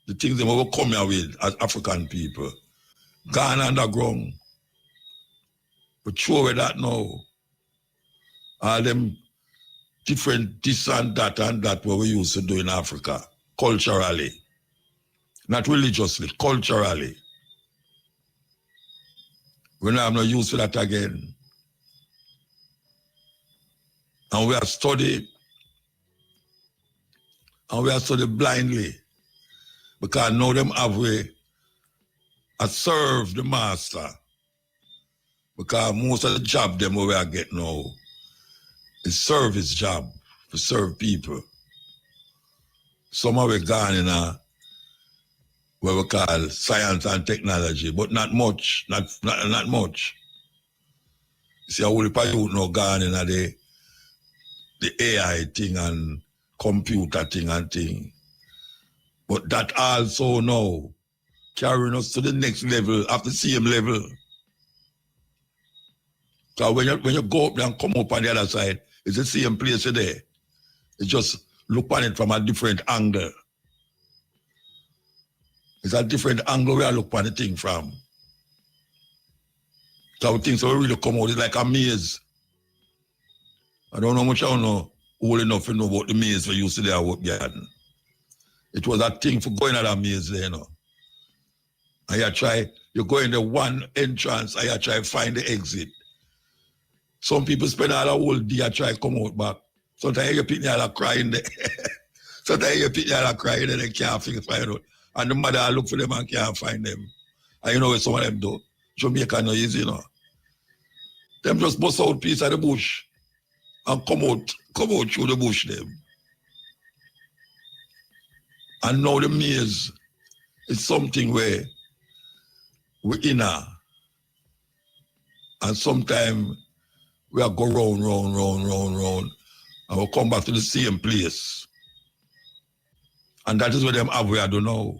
The things that we will come here with as African people. Gone underground. But show with that now. All them different this and that what we used to do in Africa, culturally. Not religiously, culturally. We don't have no use for that again. And we are studying. And we are studying blindly. Because now them have way to serve the master. Because most of the job them we are getting now is service job to serve people. Some of it gone in what we call science and technology, but not much, not much. You see, a whole heap of youth now gone in the AI thing and computer thing and thing. But that also now carrying us to the next level, at the same level. So when you go up there and come up on the other side, it's the same place there. You just look on it from a different angle. It's a different angle where I look on the thing from. So things will really come out, it's like a maze. I don't know much I don't know old enough to know about the maze we used to there at garden. It was a thing for going at a maze there, you know. And you go in the one entrance and you try to find the exit. Some people spend all the whole day and try to come out back. Sometimes you pick them crying there. Sometimes you pick them crying and they can't find out. And the mother look for them and can't find them. And you know what some of them do? Jamaica no easy, you know. Them just bust out piece of the bush and come out through the bush them. And now the maze is something where we're inner. And sometimes we are go round, and we'll come back to the same place. And that is what them have we don't know.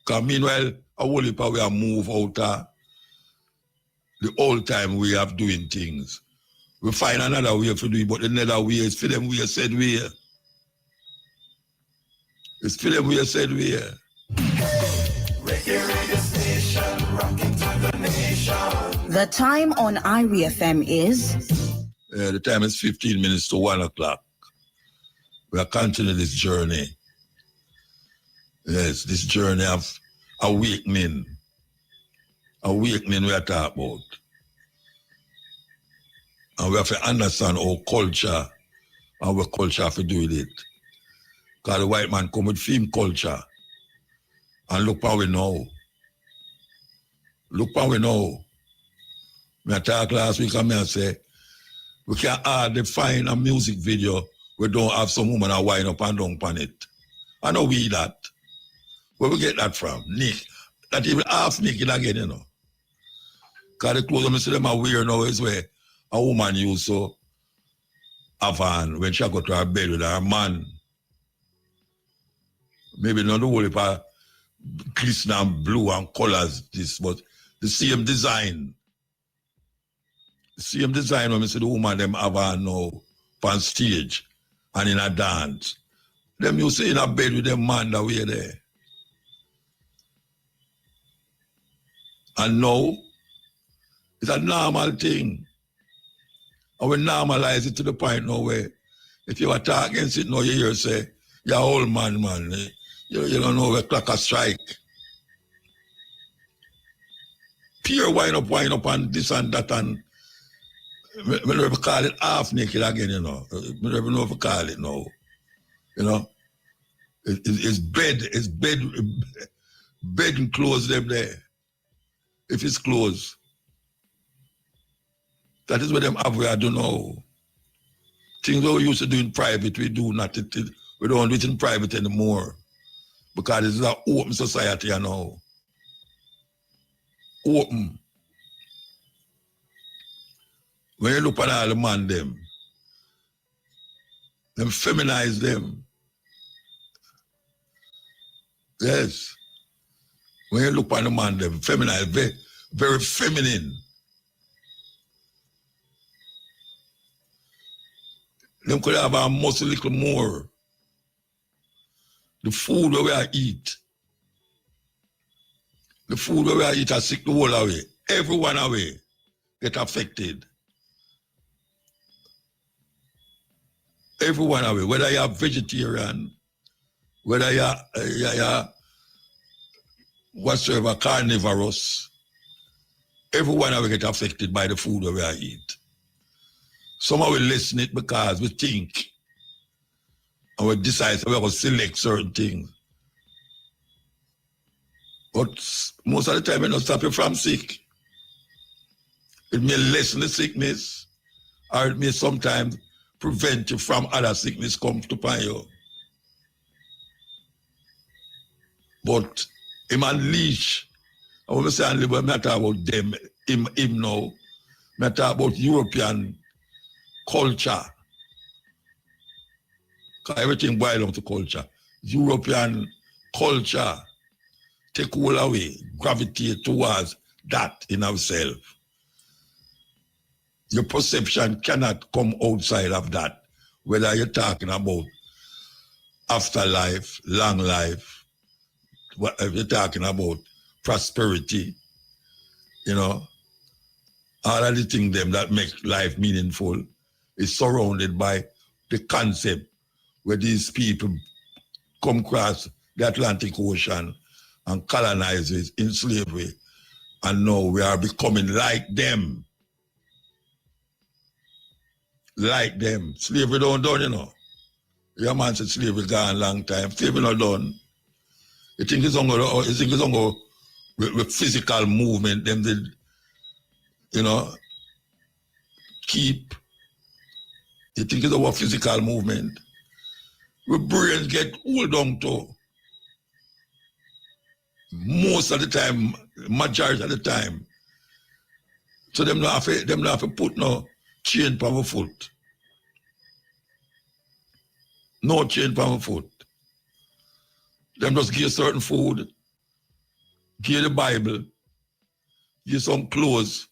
Because meanwhile, a whole heap we are move out of the old time way of doing things. We find another way to do it, but another way is for them we said way. It's for them we said way. The time on IRI FM is? The time is 15 minutes to 1 o'clock. We are continuing this journey. Yes, this journey of awakening. Awakening we are talking about. And we have to understand our culture and what culture have to do with it. Because the white man come with film culture. And look how we know. Look how we know. I talked last week and I say, we can't hardly find a music video we don't have some woman a wind up and down on it. I know we that. Where we get that from? Nick. That even half naked again, you know. Because the clothes I see them are weird now is where a woman used to have on when she go to her bed with her man. Maybe not the whole heap of glistening and blue and colors, this, but the same design. The same design when we see the woman them have on now on stage and in a dance. Them you see in a bed with them man that way there. And now, it's a normal thing. And we normalize it to the point now where if you attack against it now, you hear say, you're old man. You don't know where clock a strike. Pure wind up and this and that and we never call it half naked again, you know. We never know if we call it now. You know. His bed and clothes them there. If it's closed. That is what them have where I don't know. Things we used to do in private, we do not. We don't do it in private anymore. Because this is an open society now. Open. When you look at all the man them feminize them. Yes. When you look at the man them feminize, very, very feminine. Them could have a muscle little more. The food where we eat. The food where we eat has sick the whole away. Everyone away get affected. Everyone away. Whether you're vegetarian, whether you're whatsoever carnivorous, everyone away get affected by the food where we eat. Some of we listen it because we think and we decide we're going to select certain things. But most of the time it don't stop you from sick. It may lessen the sickness or it may sometimes prevent you from other sickness come to upon you. But him unleash, and when we say unleash, I'm not talking about them, him now. I'm talking about European culture. Because everything boils down to culture. European culture take all away, gravitate towards that in ourselves. Your perception cannot come outside of that. Whether you're talking about afterlife, long life, whatever you're talking about prosperity, you know, all of the things them that make life meaningful is surrounded by the concept where these people come across the Atlantic Ocean and colonize it in slavery. And now we are becoming like them. Like them. Slavery don't done, you know. Your man said slavery gone a long time. Slavery not done. You think it's only with physical movement, them did, you know, keep. You think it's about physical movement. Our brains get hold on to. Most of the time, majority of the time. So them not have to put no chain on my foot. No chain on my foot. Them just give you certain food, give you the Bible, give you some clothes,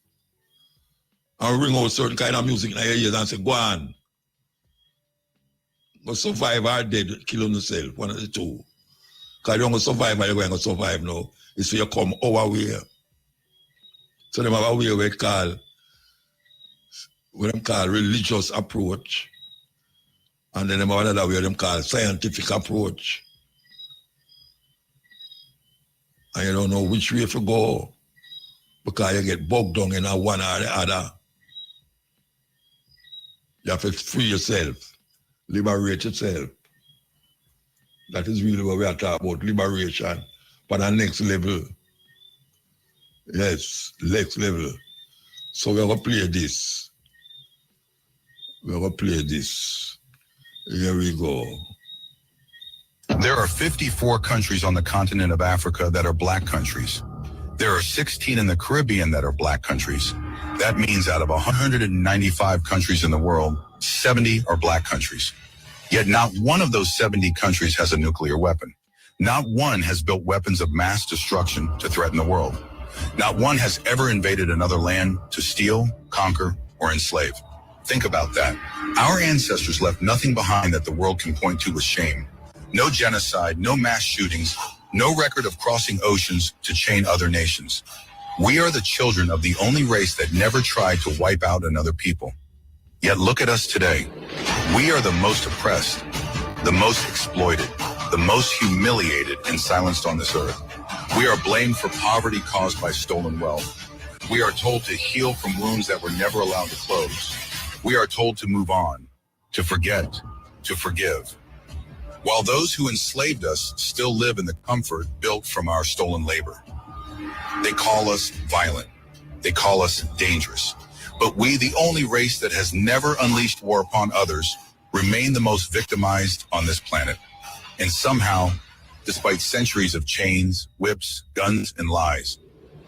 and ring out certain kind of music in your ears and say, go on. Go survive or dead, kill yourself, one of the two. Because you don't go survive or you're going to survive now. It's for you come our way. So them have a way where them call religious approach. And then them have another way them call scientific approach. And you don't know which way to go because you get bogged down in one or the other. You have to free yourself, liberate yourself. That is really what we are talking about, liberation for the next level. Yes, next level. So we're going to play this. We're going to play this. Here we go. There are 54 countries on the continent of Africa that are black countries. There are 16 in the Caribbean that are black countries. That means out of 195 countries in the world, 70 are black countries. Yet not one of those 70 countries has a nuclear weapon. Not one has built weapons of mass destruction to threaten the world. Not one has ever invaded another land to steal, conquer, or enslave. Think about that. Our ancestors left nothing behind that the world can point to with shame. No genocide, no mass shootings, no record of crossing oceans to chain other nations. We are the children of the only race that never tried to wipe out another people. Yet look at us today. We are the most oppressed, the most exploited, the most humiliated and silenced on this earth. We are blamed for poverty caused by stolen wealth. We are told to heal from wounds that were never allowed to close. We are told to move on, to forget, to forgive. while those who enslaved us still live in the comfort built from our stolen labor. They call us violent. They call us dangerous. But we, the only race that has never unleashed war upon others, remain the most victimized on this planet. And somehow, despite centuries of chains, whips, guns, and lies,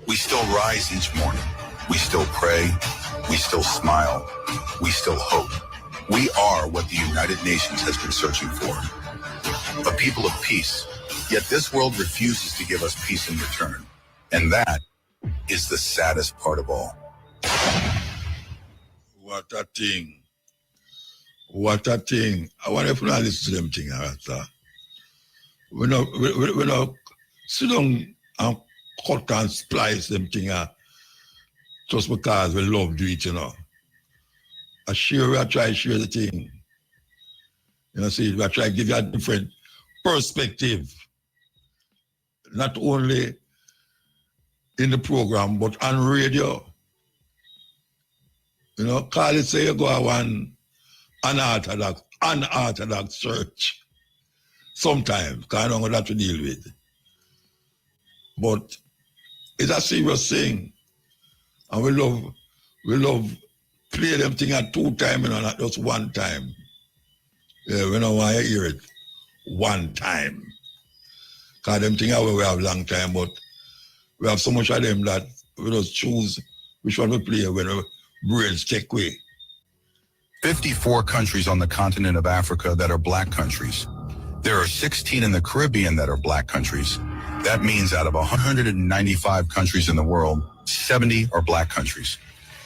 we still rise each morning. We still pray. We still smile. We still hope. We are what the United Nations has been searching for. A people of peace. Yet this world refuses to give us peace in return. And that is the saddest part of all. What a thing. What a thing. I wonder if we not listen to them thing, Arthur. We not sit down and cut and splice them thing just because we love do it, you know. I sure we are trying to share the thing. You know, see, we are trying to give you a different perspective. Not only in the program, but on radio. You know, call it say you go to one unorthodox church. Sometimes, because I don't know what to deal with. But it's a serious thing. And we love play them thing at 2 times, you know, not just 1 time. Yeah, we don't want to hear it 1 time. Because them things we have long time, but we have so much of them that we just choose which one we play when our brains take away. 54 countries on the continent of Africa that are black countries. There are 16 in the Caribbean that are black countries. That means out of 195 countries in the world, 70 are black countries.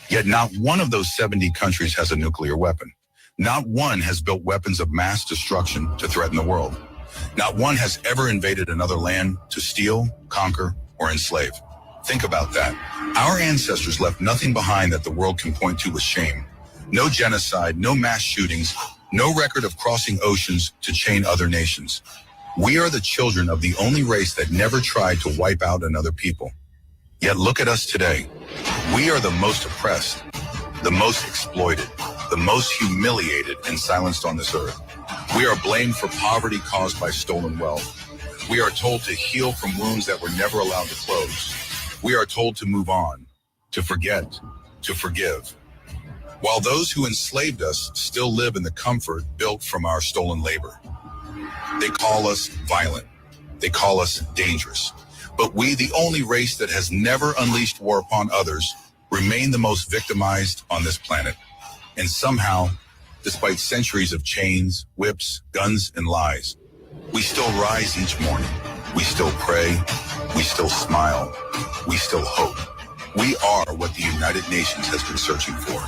Yet not one of those 70 countries has a nuclear weapon. Not one has built weapons of mass destruction to threaten the world. Not one has ever invaded another land to steal, conquer, or enslave. Think about that. Our ancestors left nothing behind that the world can point to with shame. No genocide, no mass shootings, no record of crossing oceans to chain other nations. We are the children of the only race that never tried to wipe out another people. Yet look at us today. We are the most oppressed, the most exploited, the most humiliated and silenced on this earth. We are blamed for poverty caused by stolen wealth. We are told to heal from wounds that were never allowed to close. We are told to move on, to forget, to forgive. While those who enslaved us still live in the comfort built from our stolen labor. They call us violent. They call us dangerous. But we, the only race that has never unleashed war upon others, remain the most victimized on this planet. And somehow, despite centuries of chains, whips, guns, and lies, we still rise each morning. We still pray. We still smile. We still hope. We are what the United Nations has been searching for.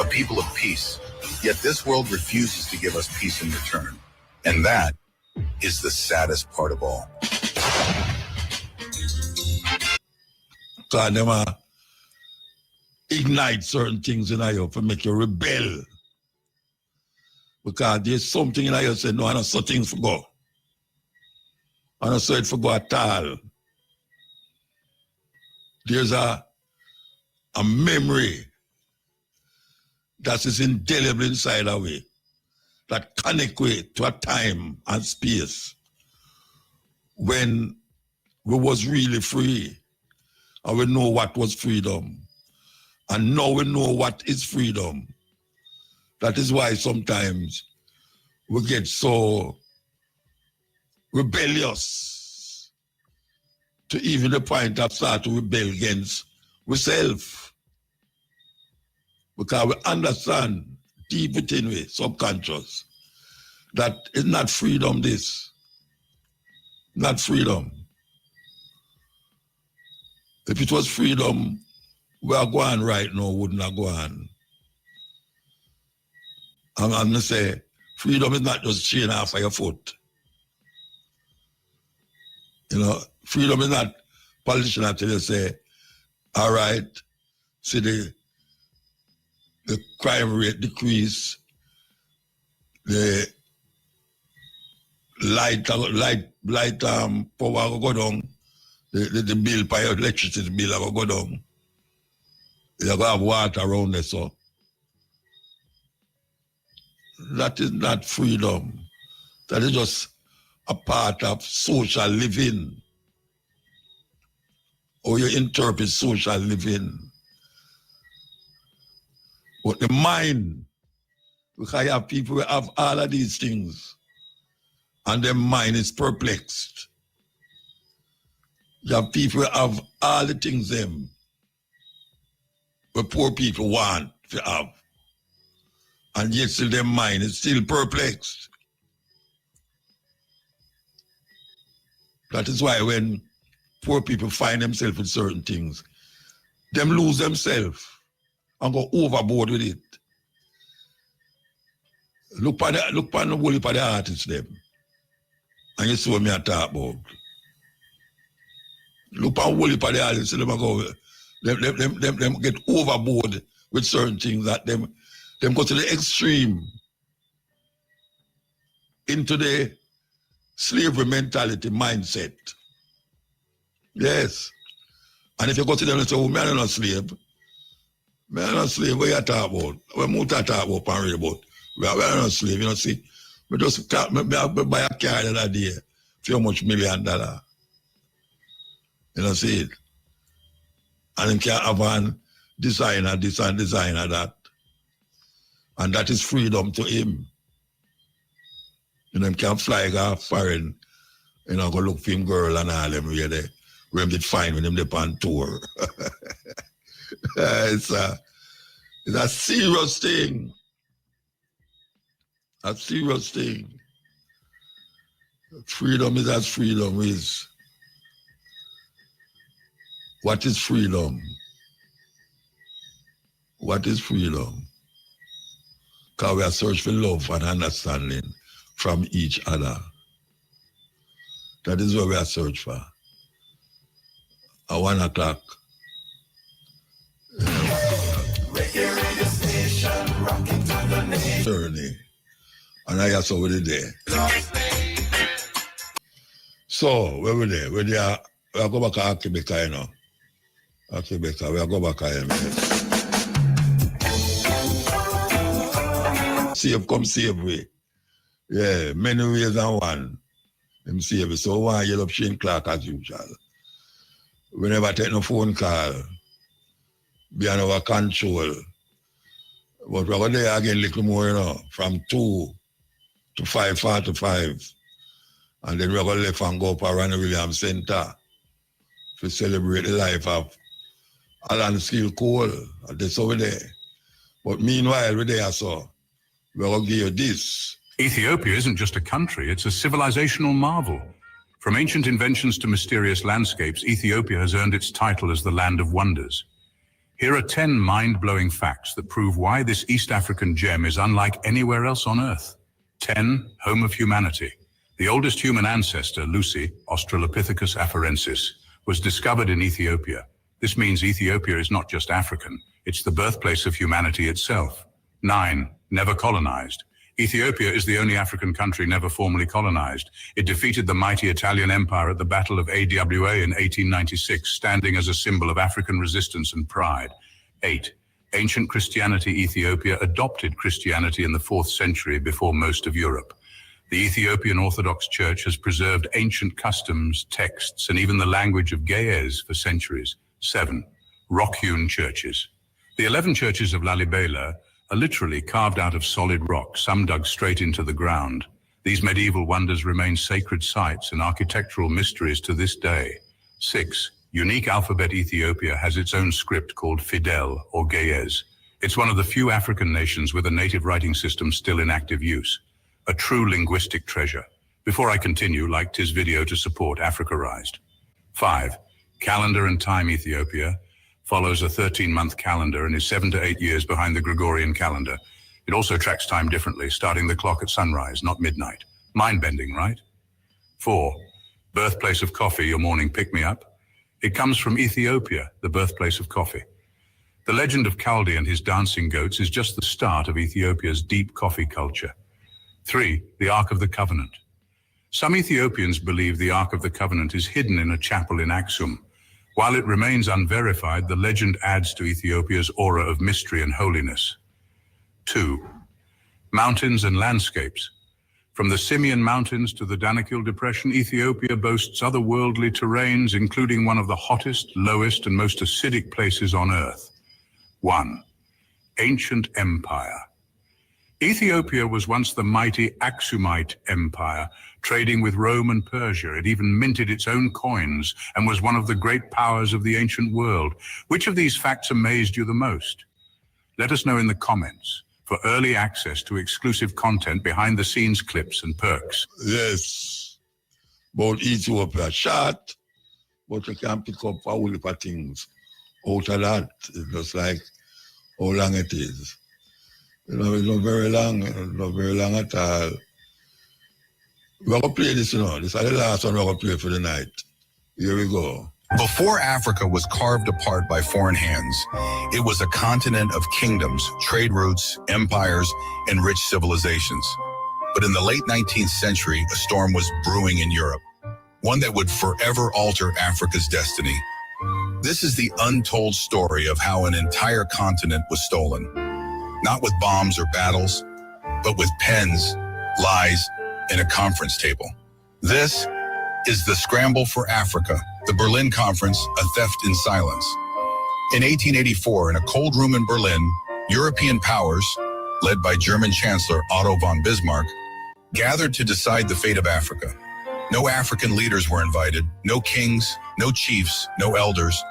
A people of peace. Yet this world refuses to give us peace in return. And that is the saddest part of all. So them ignite certain things in you to make you rebel. Because there's something in you say, no, I don't saw things for go. I don't saw it for go at all. There's a memory that is indelible inside of we, that connect we to a time and space when we was really free and we know what was freedom. And now we know what is freedom. That is why sometimes we get so rebellious to even the point of start to rebel against ourselves. Because we understand deep within we, subconscious, that it's not freedom this. Not freedom. If it was freedom, we are going right now, wouldn't have gone. I'm going to say, freedom is not just chain off of your foot. You know, freedom is not politician until you say, all right, see the crime rate decrease, the light power will go down, the bill for your electricity bill will go down. You're going to have water around there, so. That is not freedom. That is just a part of social living. Or you interpret social living. But the mind, because you have people who have all of these things, and their mind is perplexed. You have people who have all the things them, but poor people want to have. And yet still their mind is still perplexed. That is why when poor people find themselves in certain things, them lose themselves and go overboard with it. Look on the whole of the artists them. And you see what me I talk about. Look on the whole of the artists, them get overboard with certain things that them go to the extreme into the slavery mentality mindset. Yes. And if you go to them and say, oh, man, I'm not a slave. Man, I'm not a slave. What you talk about? What Muta talk about, Parry about? We're not a slave, you know, see? I just buy a car the other day, few much $1 million. You know, see it? And then can have one designer this and designer that. And that is freedom to him. You know, him can fly off foreign, you know, go look for him girl and all them where him did fine when him did on tour. It's a serious thing. A serious thing. Freedom is as freedom is. What is freedom? What is freedom? Because we are searching for love and understanding from each other. That is what we are searching for. At 1 o'clock. Journey. And I saw we there. So, where we there? We are go back to Akibeka, you know. Akibeka, we are go back to Save, come save we. Yeah, many ways than one. Them save. So one yell up Shane Clark as usual. We never take no phone call. Be on our control. But we're going there again a little more, you know, from 2 to 5:45. And then we're going to left and go up around the Williams Center to celebrate the life of Alan Skill Cole. And that's over there. But meanwhile, we're there, so we're going to give you this. Ethiopia isn't just a country, it's a civilizational marvel. From ancient inventions to mysterious landscapes, Ethiopia has earned its title as the Land of Wonders. Here are 10 mind-blowing facts that prove why this East African gem is unlike anywhere else on Earth. 10. Home of humanity. The oldest human ancestor, Lucy, Australopithecus afarensis, was discovered in Ethiopia. This means Ethiopia is not just African, it's the birthplace of humanity itself. 9. Never colonized. Ethiopia is the only African country never formally colonized. It defeated the mighty Italian Empire at the Battle of AWA in 1896, standing as a symbol of African resistance and pride. 8. Ancient Christianity. Ethiopia adopted Christianity in the 4th century before most of Europe. The Ethiopian Orthodox Church has preserved ancient customs, texts, and even the language of Ge'ez for centuries. 7. Rock-hewn churches. The 11 churches of Lalibela are literally carved out of solid rock, some dug straight into the ground. These medieval wonders remain sacred sites and architectural mysteries to this day. 6. Unique alphabet. Ethiopia has its own script called Fidel or Ge'ez. It's one of the few African nations with a native writing system still in active use. A true linguistic treasure. Before I continue, like this video to support Africarized. 5. Calendar and time. Ethiopia follows a 13-month calendar and is 7 to 8 years behind the Gregorian calendar. It also tracks time differently, starting the clock at sunrise, not midnight. Mind-bending, right? 4. Birthplace of coffee, your morning pick-me-up. It comes from Ethiopia, the birthplace of coffee. The legend of Kaldi and his dancing goats is just the start of Ethiopia's deep coffee culture. 3. The Ark of the Covenant. Some Ethiopians believe the Ark of the Covenant is hidden in a chapel in Aksum. While it remains unverified, the legend adds to Ethiopia's aura of mystery and holiness. 2. Mountains and landscapes. From the Simeon Mountains to the Danakil Depression, Ethiopia boasts otherworldly terrains, including one of the hottest, lowest, and most acidic places on Earth. 1. Ancient Empire. Ethiopia was once the mighty Aksumite Empire, trading with Rome and Persia. It even minted its own coins and was one of the great powers of the ancient world. Which of these facts amazed you the most? Let us know in the comments for early access to exclusive content, behind-the-scenes clips and perks. Yes, about Ethiopia, short, but you can pick up a whole heap of things out of that. It's just like how long it is. It's not very long, not very long at all. We're going to play this, This is the last one we're going to play for the night. Here we go. Before Africa was carved apart by foreign hands, it was a continent of kingdoms, trade routes, empires, and rich civilizations. But in the late 19th century, a storm was brewing in Europe, one that would forever alter Africa's destiny. This is the untold story of how an entire continent was stolen, not with bombs or battles, but with pens, lies, and a conference table. This is the Scramble for Africa, the Berlin Conference, a theft in silence. In 1884, in a cold room in Berlin, European powers, led by German Chancellor Otto von Bismarck, gathered to decide the fate of Africa. No African leaders were invited, no kings, no chiefs, no elders.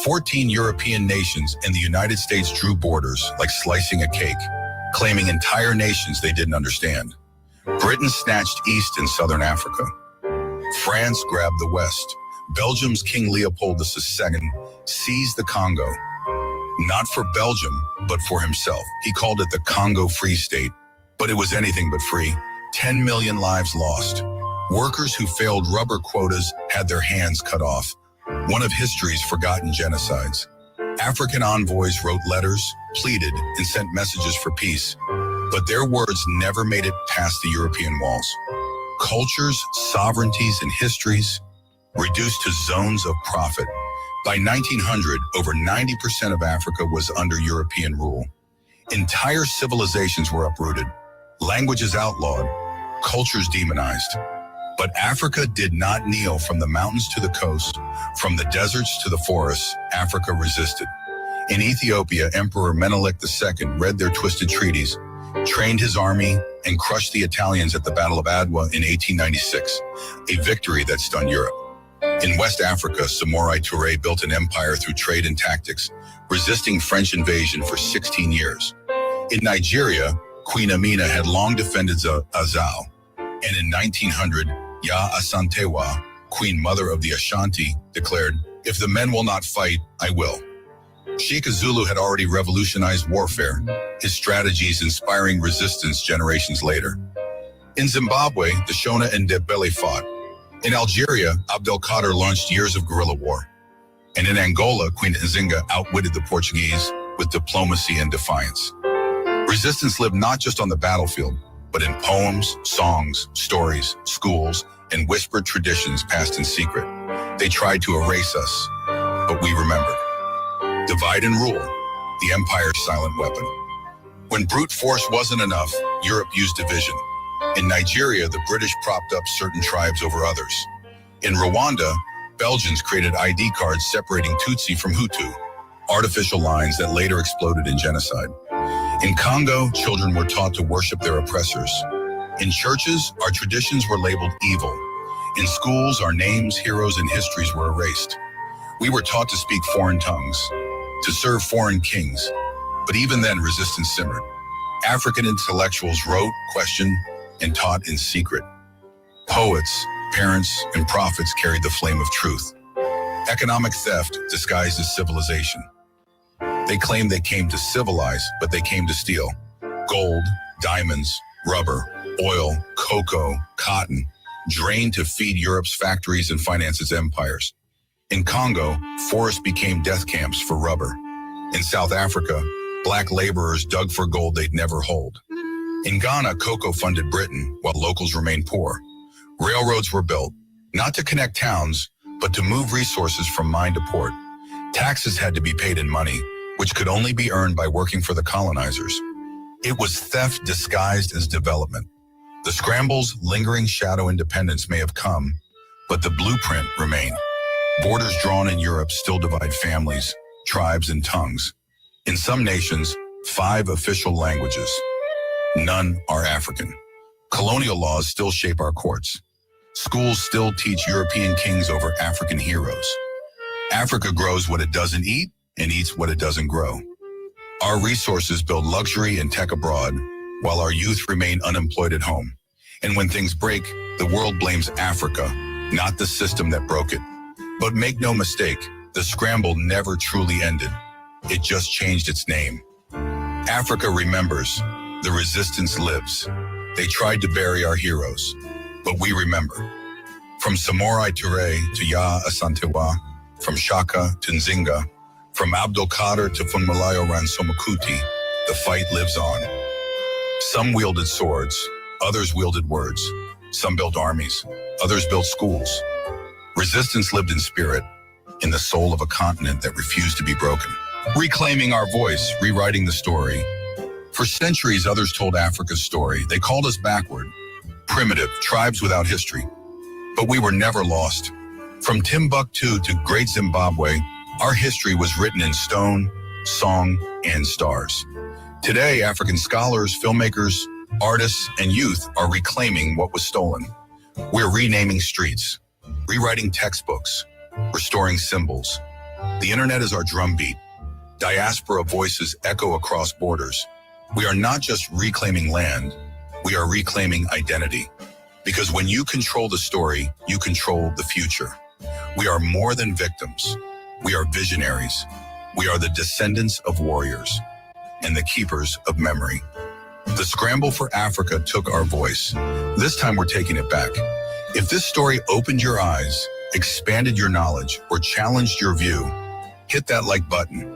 14 European nations and the United States drew borders like slicing a cake, claiming entire nations they didn't understand. Britain snatched East and Southern Africa. France grabbed the West. Belgium's King Leopold II seized the Congo. Not for Belgium, but for himself. He called it the Congo Free State, but it was anything but free. 10 million lives lost. Workers who failed rubber quotas had their hands cut off. One of history's forgotten genocides. African envoys wrote letters, pleaded, and sent messages for peace, but their words never made it past the European walls. Cultures, sovereignties, and histories reduced to zones of profit. By 1900, over 90% of Africa was under European rule. Entire civilizations were uprooted, languages outlawed, cultures demonized. But Africa did not kneel. From the mountains to the coast, from the deserts to the forests, Africa resisted. In Ethiopia, Emperor Menelik II read their twisted treaties, trained his army, and crushed the Italians at the Battle of Adwa in 1896, a victory that stunned Europe. In West Africa, Samurai Touré built an empire through trade and tactics, resisting French invasion for 16 years. In Nigeria, Queen Amina had long defended Azao, and in 1900, Ya Asantewa, Queen Mother of the Ashanti, declared, "If the men will not fight, I will." Sheikh Zulu had already revolutionized warfare, his strategies inspiring resistance generations later. In Zimbabwe, the Shona and Ndebele fought. In Algeria, Abdelkader launched years of guerrilla war. And in Angola, Queen Nzinga outwitted the Portuguese with diplomacy and defiance. Resistance lived not just on the battlefield, but in poems, songs, stories, schools, and whispered traditions passed in secret. They tried to erase us, but we remembered. Divide and rule, the empire's silent weapon. When brute force wasn't enough, Europe used division. In Nigeria, the British propped up certain tribes over others. In Rwanda, Belgians created ID cards separating Tutsi from Hutu, artificial lines that later exploded in genocide. In Congo, children were taught to worship their oppressors. In churches, our traditions were labeled evil. In schools, our names, heroes, and histories were erased. We were taught to speak foreign tongues, to serve foreign kings, but even then resistance simmered. African intellectuals wrote, questioned, and taught in secret. Poets, parents, and prophets carried the flame of truth. Economic theft disguised as civilization. They claimed they came to civilize, but they came to steal. Gold, diamonds, rubber, oil, cocoa, cotton, drained to feed Europe's factories and finance its empires. In Congo, forests became death camps for rubber. In South Africa, black laborers dug for gold they'd never hold. In Ghana, cocoa funded Britain, while locals remained poor. Railroads were built, not to connect towns, but to move resources from mine to port. Taxes had to be paid in money, which could only be earned by working for the colonizers. It was theft disguised as development. The scramble's lingering shadow independence may have come, but the blueprint remained. Borders drawn in Europe still divide families, tribes, and tongues. In some nations, 5 official languages. None are African. Colonial laws still shape our courts. Schools still teach European kings over African heroes. Africa grows what it doesn't eat and eats what it doesn't grow. Our resources build luxury and tech abroad, while our youth remain unemployed at home. And when things break, the world blames Africa, not the system that broke it. But make no mistake, the scramble never truly ended. It just changed its name. Africa remembers. The resistance lives. They tried to bury our heroes, but we remember. From Samurai Touré to Ya Asantewa, from Shaka to Nzinga, from Abdul Qadir to Funmalayo Ransomakuti, the fight lives on. Some wielded swords, others wielded words. Some built armies, others built schools. Resistance lived in spirit, in the soul of a continent that refused to be broken. Reclaiming our voice, rewriting the story. For centuries, others told Africa's story. They called us backward, primitive, tribes without history. But we were never lost. From Timbuktu to Great Zimbabwe, our history was written in stone, song, and stars. Today, African scholars, filmmakers, artists, and youth are reclaiming what was stolen. We're renaming streets, rewriting textbooks, restoring symbols. The internet is our drumbeat. Diaspora voices echo across borders. We are not just reclaiming land, we are reclaiming identity. Because when you control the story, you control the future. We are more than victims. We are visionaries. We are the descendants of warriors and the keepers of memory. The scramble for Africa took our voice. This time we're taking it back. If this story opened your eyes, expanded your knowledge, or challenged your view, hit that like button.